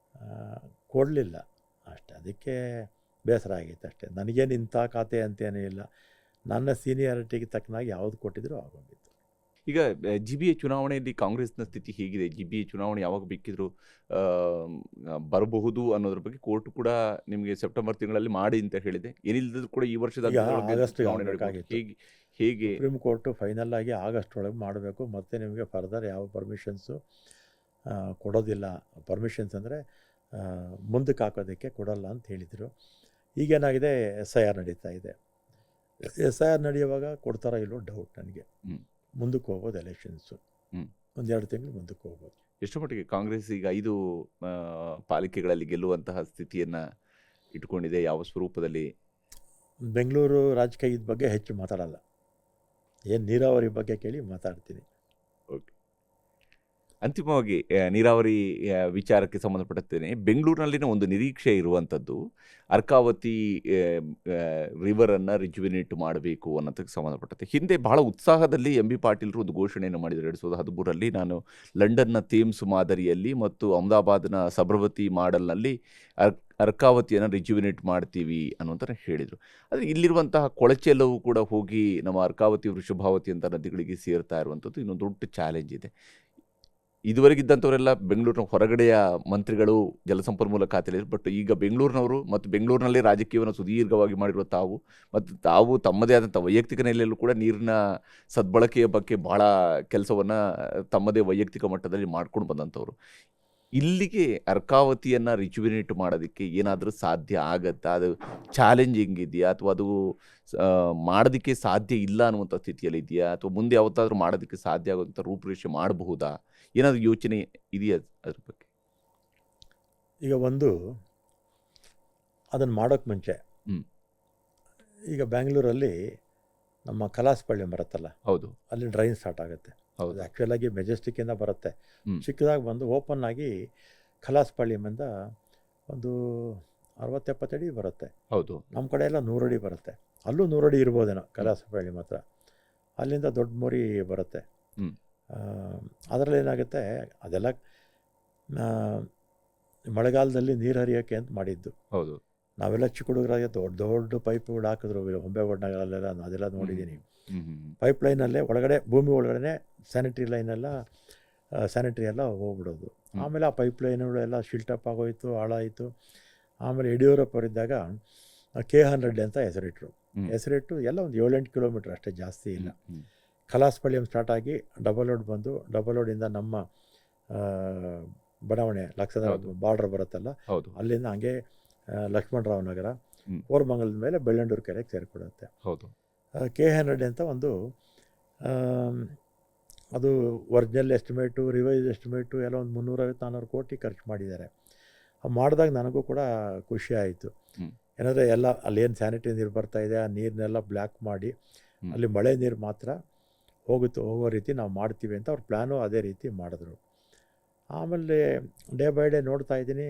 ಕೊಡಲಿಲ್ಲ ಅಷ್ಟೇ. ಅದಕ್ಕೆ ಬೇಸರ ಆಗಿತ್ತು ಅಷ್ಟೇ. ನನಗೇನು ಇಂಥ ಖಾತೆ ಅಂತೇನೂ ಇಲ್ಲ, ನನ್ನ ಸೀನಿಯಾರಿಟಿಗೆ ತಕ್ಕನಾಗಿ ಯಾವುದು ಕೊಟ್ಟಿದ್ರು ಆಗೋಗಿತ್ತು. ಈಗ GBA ಚುನಾವಣೆಯಲ್ಲಿ ಕಾಂಗ್ರೆಸ್ನ ಸ್ಥಿತಿ ಹೇಗಿದೆ? GBA ಚುನಾವಣೆ ಯಾವಾಗ ಬೇಕಿದ್ರು ಬರಬಹುದು ಅನ್ನೋದ್ರ ಬಗ್ಗೆ ಕೋರ್ಟ್ ಕೂಡ ನಿಮಗೆ ಸೆಪ್ಟೆಂಬರ್ ತಿಂಗಳಲ್ಲಿ ಮಾಡಿ ಅಂತ ಹೇಳಿದೆ. ಏನಿಲ್ಲದ್ರೂ ಕೂಡ ಈ ವರ್ಷದ ಆಗಸ್ಟ್ ಚುನಾವಣೆ ಆಗಬೇಕಾಗಿತ್ತು. ಹೇಗೆ ಸುಪ್ರೀಂ ಕೋರ್ಟು ಫೈನಲ್ ಆಗಿ ಆಗಸ್ಟ್ ಒಳಗೆ ಮಾಡಬೇಕು, ಮತ್ತು ನಿಮಗೆ ಫರ್ದರ್ ಯಾವ ಪರ್ಮಿಷನ್ಸು ಕೊಡೋದಿಲ್ಲ. ಪರ್ಮಿಷನ್ಸ್ ಅಂದರೆ ಮುಂದಕ್ಕೆ ಹಾಕೋದಕ್ಕೆ ಕೊಡೋಲ್ಲ ಅಂತ ಹೇಳಿದರು. ಈಗೇನಾಗಿದೆ, SIR ನಡೀತಾ ಇದೆ. SIR ನಡೆಯುವಾಗ ಕೊಡ್ತಾರೋ ಇಲ್ಲೋ ಡೌಟ್ ನನಗೆ. ಮುಂದಕ್ಕೆ ಹೋಗ್ಬೋದು, ಎಲೆಕ್ಷನ್ಸು 1-2 ತಿಂಗಳು ಮುಂದಕ್ಕೆ ಹೋಗ್ಬೋದು. ಎಷ್ಟು ಮಟ್ಟಿಗೆ ಕಾಂಗ್ರೆಸ್ ಈಗ 5 ಪಾಲಿಕೆಗಳಲ್ಲಿ ಗೆಲ್ಲುವಂತಹ ಸ್ಥಿತಿಯನ್ನು ಇಟ್ಕೊಂಡಿದೆ? ಯಾವ ಸ್ವರೂಪದಲ್ಲಿ? ಬೆಂಗಳೂರು ರಾಜಕೀಯದ ಬಗ್ಗೆ ಹೆಚ್ಚು ಮಾತಾಡಲ್ಲ, ಏನು ನೀರಾವರಿ ಬಗ್ಗೆ ಕೇಳಿ ಮಾತಾಡ್ತೀನಿ. ಓಕೆ. ಅಂತಿಮವಾಗಿ ನೀರಾವರಿ ವಿಚಾರಕ್ಕೆ ಸಂಬಂಧಪಟ್ಟಂತೆ ಬೆಂಗಳೂರಿನಲ್ಲಿನ ಒಂದು ನಿರೀಕ್ಷೆ ಇರುವಂಥದ್ದು ಅರ್ಕಾವತಿ ರಿವರನ್ನು ರಿಜುವಿನೇಟ್ ಮಾಡಬೇಕು ಅನ್ನೋದಕ್ಕೆ ಸಂಬಂಧಪಟ್ಟಂತೆ ಹಿಂದೆ ಬಹಳ ಉತ್ಸಾಹದಲ್ಲಿ MB ಪಾಟೀಲರು ಒಂದು ಘೋಷಣೆಯನ್ನು ಮಾಡಿದರು 2013ರಲ್ಲಿ. ನಾನು ಲಂಡನ್ನ ಥೇಮ್ಸ್ ಮಾದರಿಯಲ್ಲಿ ಮತ್ತು ಅಹಮದಾಬಾದ್ನ ಸಬರ್ಮತಿ ಮಾಡೆಲ್ನಲ್ಲಿ ಅರ್ಕಾವತಿಯನ್ನು ರಿಜುವಿನೇಟ್ ಮಾಡ್ತೀವಿ ಅನ್ನುವಂಥ ಹೇಳಿದರು. ಆದರೆ ಇಲ್ಲಿರುವಂತಹ ಕೊಳಚೆಲ್ಲವೂ ಕೂಡ ಹೋಗಿ ನಮ್ಮ ಅರ್ಕಾವತಿ, ವೃಷಭಾವತಿ ಅಂತ ನದಿಗಳಿಗೆ ಸೇರ್ತಾ ಇರುವಂಥದ್ದು ಇನ್ನೊಂದು ದೊಡ್ಡ ಚಾಲೆಂಜ್ ಇದೆ. ಇದುವರೆಗಿದ್ದಂಥವರೆಲ್ಲ ಬೆಂಗಳೂರಿನ ಹೊರಗಡೆಯ ಮಂತ್ರಿಗಳು ಜಲಸಂಪನ್ಮೂಲ ಖಾತೆಯಲ್ಲಿ, ಬಟ್ ಈಗ ಬೆಂಗಳೂರಿನವರು ಮತ್ತು ಬೆಂಗಳೂರಿನಲ್ಲೇ ರಾಜಕೀಯವನ್ನು ಸುದೀರ್ಘವಾಗಿ ಮಾಡಿರುವ ತಾವು ತಮ್ಮದೇ ಆದಂಥ ವೈಯಕ್ತಿಕ ನೆಲೆಯಲ್ಲೂ ಕೂಡ ನೀರಿನ ಸದ್ಬಳಕೆಯ ಬಗ್ಗೆ ಭಾಳ ಕೆಲಸವನ್ನು ತಮ್ಮದೇ ವೈಯಕ್ತಿಕ ಮಟ್ಟದಲ್ಲಿ ಮಾಡ್ಕೊಂಡು ಬಂದಂಥವ್ರು. ಇಲ್ಲಿಗೆ ಅರ್ಕಾವತಿಯನ್ನು ರಿಜುವಿನೇಟ್ ಮಾಡೋದಕ್ಕೆ ಏನಾದರೂ ಸಾಧ್ಯ ಆಗತ್ತಾ? ಅದು ಚಾಲೆಂಜಿಂಗ್ ಇದೆಯಾ ಅಥವಾ ಅದು ಮಾಡೋದಕ್ಕೆ ಸಾಧ್ಯ ಇಲ್ಲ ಅನ್ನುವಂಥ ಸ್ಥಿತಿಯಲ್ಲಿ ಇದೆಯಾ ಅಥವಾ ಮುಂದೆ ಯಾವತ್ತಾದರೂ ಮಾಡೋದಕ್ಕೆ ಸಾಧ್ಯ ಆಗುವಂಥ ರೂಪುರೇಷೆ ಮಾಡಬಹುದಾ? ಏನಾದರೂ ಯೋಚನೆ ಇದೆಯಾ ಅದ್ರ ಬಗ್ಗೆ? ಈಗ ಒಂದು ಅದನ್ನು ಮಾಡೋಕ್ಕೆ ಮುಂಚೆ ಈಗ ಬೆಂಗಳೂರಲ್ಲಿ ನಮ್ಮ ಕಲಾಸಪಳ್ಳಿ ಬರುತ್ತಲ್ಲ, ಹೌದು, ಅಲ್ಲಿ ಡ್ರೈನ್ ಸ್ಟಾರ್ಟ್ ಆಗುತ್ತೆ. ಹೌದು, ಆ್ಯಕ್ಚುಲಾಗಿ ಮೆಜೆಸ್ಟಿಕ್ಕಿಂದ ಬರುತ್ತೆ, ಚಿಕ್ಕದಾಗಿ ಬಂದು ಓಪನ್ ಆಗಿ ಕಲಾಸಪಳ್ಳಿಯಿಂದ ಒಂದು 60-70 ಅಡಿ ಬರುತ್ತೆ. ಹೌದು, ನಮ್ಮ ಕಡೆ ಎಲ್ಲ 100 ಅಡಿ ಬರುತ್ತೆ. ಅಲ್ಲೂ 100 ಅಡಿ ಇರ್ಬೋದೇನೋ ಕಲಾಸಪಳ್ಳಿ ಮಾತ್ರ. ಅಲ್ಲಿಂದ ದೊಡ್ಡ ಮೋರಿ ಬರುತ್ತೆ, ಅದರಲ್ಲಿ ಏನಾಗುತ್ತೆ, ಅದೆಲ್ಲ ಆ, ಮಳೆಗಾಲದಲ್ಲಿ ನೀರು ಹರಿಯೋಕ್ಕೆ ಅಂತ ಮಾಡಿದ್ದು. ಹೌದು. ನಾವೆಲ್ಲ ಚಿಕ್ಕ ಹುಡುಗರಾಗೆ ದೊಡ್ಡ ದೊಡ್ಡ ಪೈಪ್ಗಳು ಹಾಕಿದ್ರು ಹೊಂಬೆಗೌಡನಗರಲ್ಲೆಲ್ಲ, ನಾನು ಅದೆಲ್ಲ ನೋಡಿದ್ದೀನಿ. ಪೈಪ್ ಲೈನಲ್ಲೇ ಒಳಗಡೆ, ಭೂಮಿ ಒಳಗಡೆ ಸ್ಯಾನಿಟರಿ ಲೈನೆಲ್ಲ, ಸ್ಯಾನಿಟರಿ ಎಲ್ಲ ಹೋಗ್ಬಿಡೋದು. ಆಮೇಲೆ ಆ ಪೈಪ್ ಲೈನುಗಳೆಲ್ಲ ಶಿಲ್ಟಪ್ ಆಗೋಯ್ತು, ಹಾಳಾಯಿತು. ಆಮೇಲೆ ಯಡಿಯೂರಪ್ಪರಿದ್ದಾಗ K100 ಅಂತ ಹೆಸರಿಟ್ಟು ಎಲ್ಲ ಒಂದು 7-8 ಕಿಲೋಮೀಟ್ರ್ ಅಷ್ಟೇ, ಜಾಸ್ತಿ ಇಲ್ಲ. ಕಲಾಸ್ಪಳ್ಳಿಯಂ ಸ್ಟಾರ್ಟ್ ಆಗಿ ಡಬಲ್ ರೋಡ್ ಬಂದು, ಡಬಲ್ ರೋಡಿಂದ ನಮ್ಮ ಬಡಾವಣೆ ಲಕ್ಷದ ಬಾರ್ಡ್ರ್ ಬರುತ್ತಲ್ಲ, ಅಲ್ಲಿಂದ ಹಂಗೆ ಲಕ್ಷ್ಮಣರಾವ್ ನಗರ, ಕೋರಮಂಗಲದ ಮೇಲೆ ಬೆಳ್ಳಂಡೂರು ಕೆರೆಗೆ ಸೇರಿಕೊಡುತ್ತೆ. K100 ಅಂತ ಒಂದು, ಅದು ಒರಿಜಿನಲ್ ಎಸ್ಟಿಮೇಟು, ರಿವೈಸ್ ಎಸ್ಟಿಮೇಟು ಎಲ್ಲ ಒಂದು 350-400 ಕೋಟಿ ಖರ್ಚು ಮಾಡಿದ್ದಾರೆ. ಮಾಡಿದಾಗ ನನಗೂ ಕೂಡ ಖುಷಿ ಆಯಿತು. ಏನಂದರೆ ಎಲ್ಲ ಅಲ್ಲೇನು ಸ್ಯಾನಿಟರಿ ನೀರು ಬರ್ತಾಯಿದೆ, ಆ ನೀರನ್ನೆಲ್ಲ ಬ್ಲ್ಯಾಕ್ ಮಾಡಿ ಅಲ್ಲಿ ಮಳೆ ನೀರು ಮಾತ್ರ ಹೋಗೋ ರೀತಿ ನಾವು ಮಾಡ್ತೀವಿ ಅಂತ ಅವ್ರ ಪ್ಲ್ಯಾನು ಅದೇ ರೀತಿ ಮಾಡಿದ್ರು. ಆಮೇಲೆ ಡೇ ಬೈ ಡೇ ನೋಡ್ತಾ ಇದ್ದೀನಿ.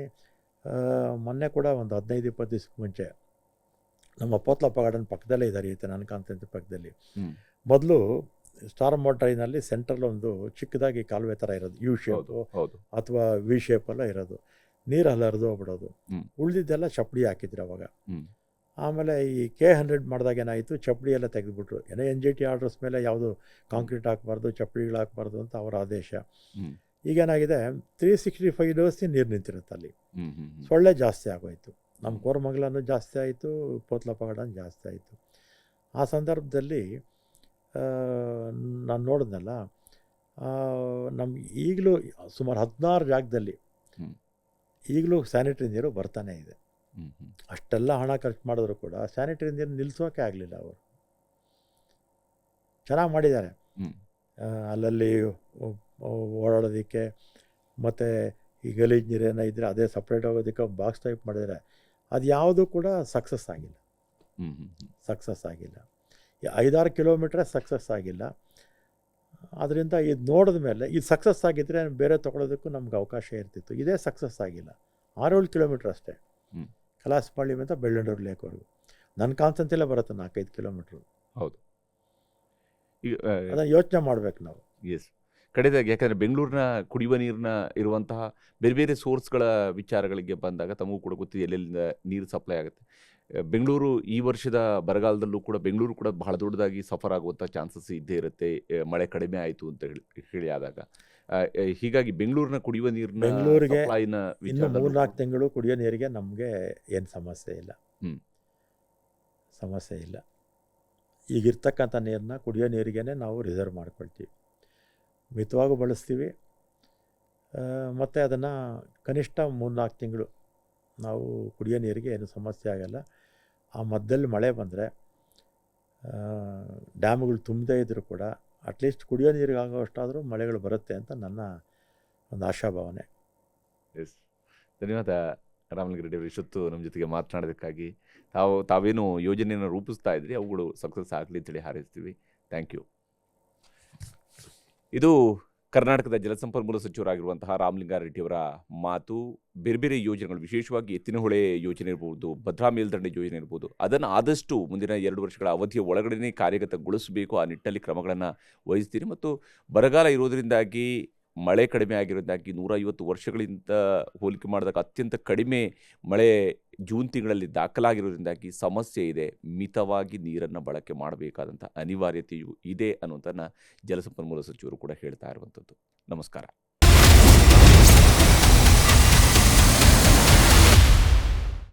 ಮೊನ್ನೆ ಕೂಡ ಒಂದು 15-20 ದಿವಸಕ್ಕೆ ಮುಂಚೆ ನಮ್ಮ ಪೋತ್ಲಪ್ಪ ಗಾರ್ಡನ್ ಪಕ್ಕದಲ್ಲೇ ಇದೆ, ಹರಿಯುತ್ತೆ ನನ್ನ ಕಾನ್ಸೆಂಟ್ ಪಕ್ಕದಲ್ಲಿ. ಮೊದಲು ಸ್ಟಾರ್ ಮೋಟರಿನಲ್ಲಿ ಸೆಂಟ್ರಲ್ಲಿ ಒಂದು ಚಿಕ್ಕದಾಗಿ ಕಾಲುವೆ ಥರ ಇರೋದು, ಯು ಶೇಪು ಅಥವಾ ವಿ ಶೇಪೆಲ್ಲ ಇರೋದು, ನೀರು ಅಲ್ಲಿ ಹರಿದು ಹೋಗ್ಬಿಡೋದು. ಉಳಿದಿದ್ದೆಲ್ಲ ಚಪ್ಪಡಿ ಹಾಕಿದ್ರು ಅವಾಗ. ಆಮೇಲೆ ಈ K100 ಮಾಡಿದಾಗ ಏನಾಯಿತು, ಚಪ್ಪಡಿ ಎಲ್ಲ ತೆಗೆದುಬಿಟ್ರು. ಏನೋ NGT ಆರ್ಡರ್ಸ್ ಮೇಲೆ ಯಾವುದು ಕಾಂಕ್ರೀಟ್ ಹಾಕಬಾರ್ದು, ಚಪ್ಪಡಿಗಳು ಹಾಕಬಾರ್ದು ಅಂತ ಅವರ ಆದೇಶ. ಈಗೇನಾಗಿದೆ, 365 ಡೇಸ್ ನೀರು ನಿಂತಿರುತ್ತೆ ಅಲ್ಲಿ. ಸೊಳ್ಳೆ ಜಾಸ್ತಿ ಆಗೋಯಿತು, ನಮ್ಮ ಕೋರಮಂಗಲನೂ ಜಾಸ್ತಿ ಆಯಿತು, ಪೋತ್ಲಪ್ಪ ಗಾರ್ಡನ್ ಜಾಸ್ತಿ ಆಯಿತು. ಆ ಸಂದರ್ಭದಲ್ಲಿ ನಾನು ನೋಡಿದ್ನಲ್ಲ, ನಮ್ಗೆ ಈಗಲೂ ಸುಮಾರು 16 ಜಾಗದಲ್ಲಿ ಈಗಲೂ ಸ್ಯಾನಿಟರಿ ನೀರು ಬರ್ತಾನೇ ಇದೆ. ಅಷ್ಟೆಲ್ಲ ಹಣ ಖರ್ಚು ಮಾಡಿದ್ರು ಕೂಡ ಸ್ಯಾನಿಟರಿ ನೀರು ನಿಲ್ಲಿಸೋಕೆ ಆಗಲಿಲ್ಲ. ಅವರು ಚೆನ್ನಾಗಿ ಮಾಡಿದ್ದಾರೆ, ಅಲ್ಲಲ್ಲಿ ಓಡಾಡೋದಕ್ಕೆ. ಮತ್ತು ಈ ಗಲೀಜು ನೀರೇನೋ ಇದ್ದರೆ ಅದೇ ಸಪ್ರೇಟ್ ಆಗೋದಕ್ಕೆ ಬಾಕ್ಸ್ ಟೈಪ್ ಮಾಡಿದರೆ ಅದು ಯಾವುದೂ ಕೂಡ ಸಕ್ಸಸ್ ಆಗಿಲ್ಲ. 5-6 ಕಿಲೋಮೀಟ್ರೇ ಸಕ್ಸಸ್ ಆಗಿಲ್ಲ. ಅದರಿಂದ ಇದು ನೋಡಿದ ಮೇಲೆ ಇದು ಸಕ್ಸಸ್ ಆಗಿದ್ದರೆ ಬೇರೆ ತೊಗೊಳೋದಕ್ಕೂ ನಮ್ಗೆ ಅವಕಾಶ ಇರ್ತಿತ್ತು. ಇದೇ ಸಕ್ಸಸ್ ಆಗಿಲ್ಲ. 6-7 ಕಿಲೋಮೀಟ್ರ್ ಅಷ್ಟೇ, ಕಲಾಸಪಾಳ್ಯಮಿಂದ ಬೆಳ್ಳಂಡೂರು ಲೇಕ್ವರೆಗೂ. ನನ್ನ ಕಾನ್ಸೆಂಟಲ್ಲೇ ಬರುತ್ತೆ 4-5 ಕಿಲೋಮೀಟ್ರು. ಹೌದು, ಈಗ ಅದನ್ನು ಯೋಚನೆ ಮಾಡಬೇಕು ನಾವು. ಎಸ್, ಕಡೆದಾಗಿ ಯಾಕಂದರೆ ಬೆಂಗಳೂರಿನ ಕುಡಿಯುವ ನೀರಿನ ಇರುವಂತಹ ಬೇರೆ ಬೇರೆ ಸೋರ್ಸ್ಗಳ ವಿಚಾರಗಳಿಗೆ ಬಂದಾಗ ತಮಗೂ ಕೂಡ ಗೊತ್ತಿದೆ ಎಲ್ಲೆಲ್ಲಿಂದ ನೀರು ಸಪ್ಲೈ ಆಗುತ್ತೆ. ಬೆಂಗಳೂರು ಈ ವರ್ಷದ ಬರಗಾಲದಲ್ಲೂ ಕೂಡ ಬೆಂಗಳೂರು ಕೂಡ ಬಹಳ ದೊಡ್ಡದಾಗಿ ಸಫರ್ ಆಗುವಂಥ ಚಾನ್ಸಸ್ ಇದ್ದೇ ಇರುತ್ತೆ, ಮಳೆ ಕಡಿಮೆ ಆಯಿತು ಅಂತ ಹೇಳಿ ಆದಾಗ. ಹೀಗಾಗಿ ಬೆಂಗಳೂರಿನ ಕುಡಿಯುವ ನೀರಿನ ಬೆಂಗಳೂರಿಗೆ ಸಪ್ಲೈನ ಇನ್ನು 3-4 ತಿಂಗಳು ಕುಡಿಯೋ ನೀರಿಗೆ ನಮಗೆ ಏನು ಸಮಸ್ಯೆ ಇಲ್ಲ. ಸಮಸ್ಯೆ ಇಲ್ಲ. ಈಗಿರ್ತಕ್ಕಂಥ ನೀರನ್ನ ಕುಡಿಯೋ ನೀರಿಗೇ ನಾವು ರಿಸರ್ವ್ ಮಾಡ್ಕೊಳ್ತೀವಿ, ಮಿತವಾಗಿ ಬಳಸ್ತೀವಿ. ಮತ್ತು ಅದನ್ನು ಕನಿಷ್ಠ 3-4 ತಿಂಗಳು ನಾವು ಕುಡಿಯೋ ನೀರಿಗೆ ಏನು ಸಮಸ್ಯೆ ಆಗಲ್ಲ. ಆ ಮಧ್ಯದಲ್ಲಿ ಮಳೆ ಬಂದರೆ ಡ್ಯಾಮ್ಗಳು ತುಂಬದೇ ಇದ್ದರೂ ಕೂಡ ಅಟ್ಲೀಸ್ಟ್ ಕುಡಿಯೋ ನೀರಿಗೆ ಆಗೋಷ್ಟಾದರೂ ಮಳೆಗಳು ಬರುತ್ತೆ ಅಂತ ನನ್ನ ಒಂದು ಆಶಾಭಾವನೆ. ಎಸ್, ಧನ್ಯವಾದ ರಾಮಲಿಂಗಾರೆಡ್ಡಿ ಅವರು. ಇಷ್ಟೊತ್ತು ನಮ್ಮ ಜೊತೆಗೆ ಮಾತನಾಡೋದಕ್ಕಾಗಿ. ತಾವೇನು ಯೋಜನೆಯನ್ನು ರೂಪಿಸ್ತಾ ಇದ್ರಿ ಅವುಗಳು ಸಕ್ಸಸ್ ಆಗಲಿ ಅಂತೇಳಿ ಹಾರೈಸ್ತೀವಿ. Thank you. ಇದು ಕರ್ನಾಟಕದ ಜಲಸಂಪನ್ಮೂಲ ಸಚಿವರಾಗಿರುವಂತಹ ರಾಮಲಿಂಗಾರೆಡ್ಡಿಯವರ ಮಾತು. ಬೇರೆ ಬೇರೆ ಯೋಜನೆಗಳು, ವಿಶೇಷವಾಗಿ ಎತ್ತಿನಹೊಳೆ ಯೋಜನೆ ಇರ್ಬೋದು, ಭದ್ರಾ ಮೇಲ್ದಂಡೆ ಯೋಜನೆ ಇರ್ಬೋದು, ಅದನ್ನು ಆದಷ್ಟು ಮುಂದಿನ 2 ವರ್ಷಗಳ ಅವಧಿಯ ಒಳಗಡೆ ಕಾರ್ಯಗತಗೊಳಿಸಬೇಕು. ಆ ನಿಟ್ಟಿನಲ್ಲಿ ಕ್ರಮಗಳನ್ನು ವಹಿಸ್ತೀನಿ. ಮತ್ತು ಬರಗಾಲ ಇರೋದರಿಂದಾಗಿ, ಮಳೆ ಕಡಿಮೆ ಆಗಿರೋದಾಗಿ 150 ವರ್ಷಗಳಿಂದ ಹೋಲಿಕೆ ಮಾಡಿದಾಗ ಅತ್ಯಂತ ಕಡಿಮೆ ಮಳೆ ಜೂನ್ ತಿಂಗಳಲ್ಲಿ ದಾಖಲಾಗಿರೋದ್ರಿಂದಾಗಿ ಸಮಸ್ಯೆ ಇದೆ. ಮಿತವಾಗಿ ನೀರನ್ನು ಬಳಕೆ ಮಾಡಬೇಕಾದಂಥ ಅನಿವಾರ್ಯತೆಯೂ ಇದೆ ಅನ್ನೋದನ್ನು ಜಲಸಂಪನ್ಮೂಲ ಸಚಿವರು ಕೂಡ ಹೇಳ್ತಾ ಇರುವಂಥದ್ದು. ನಮಸ್ಕಾರ.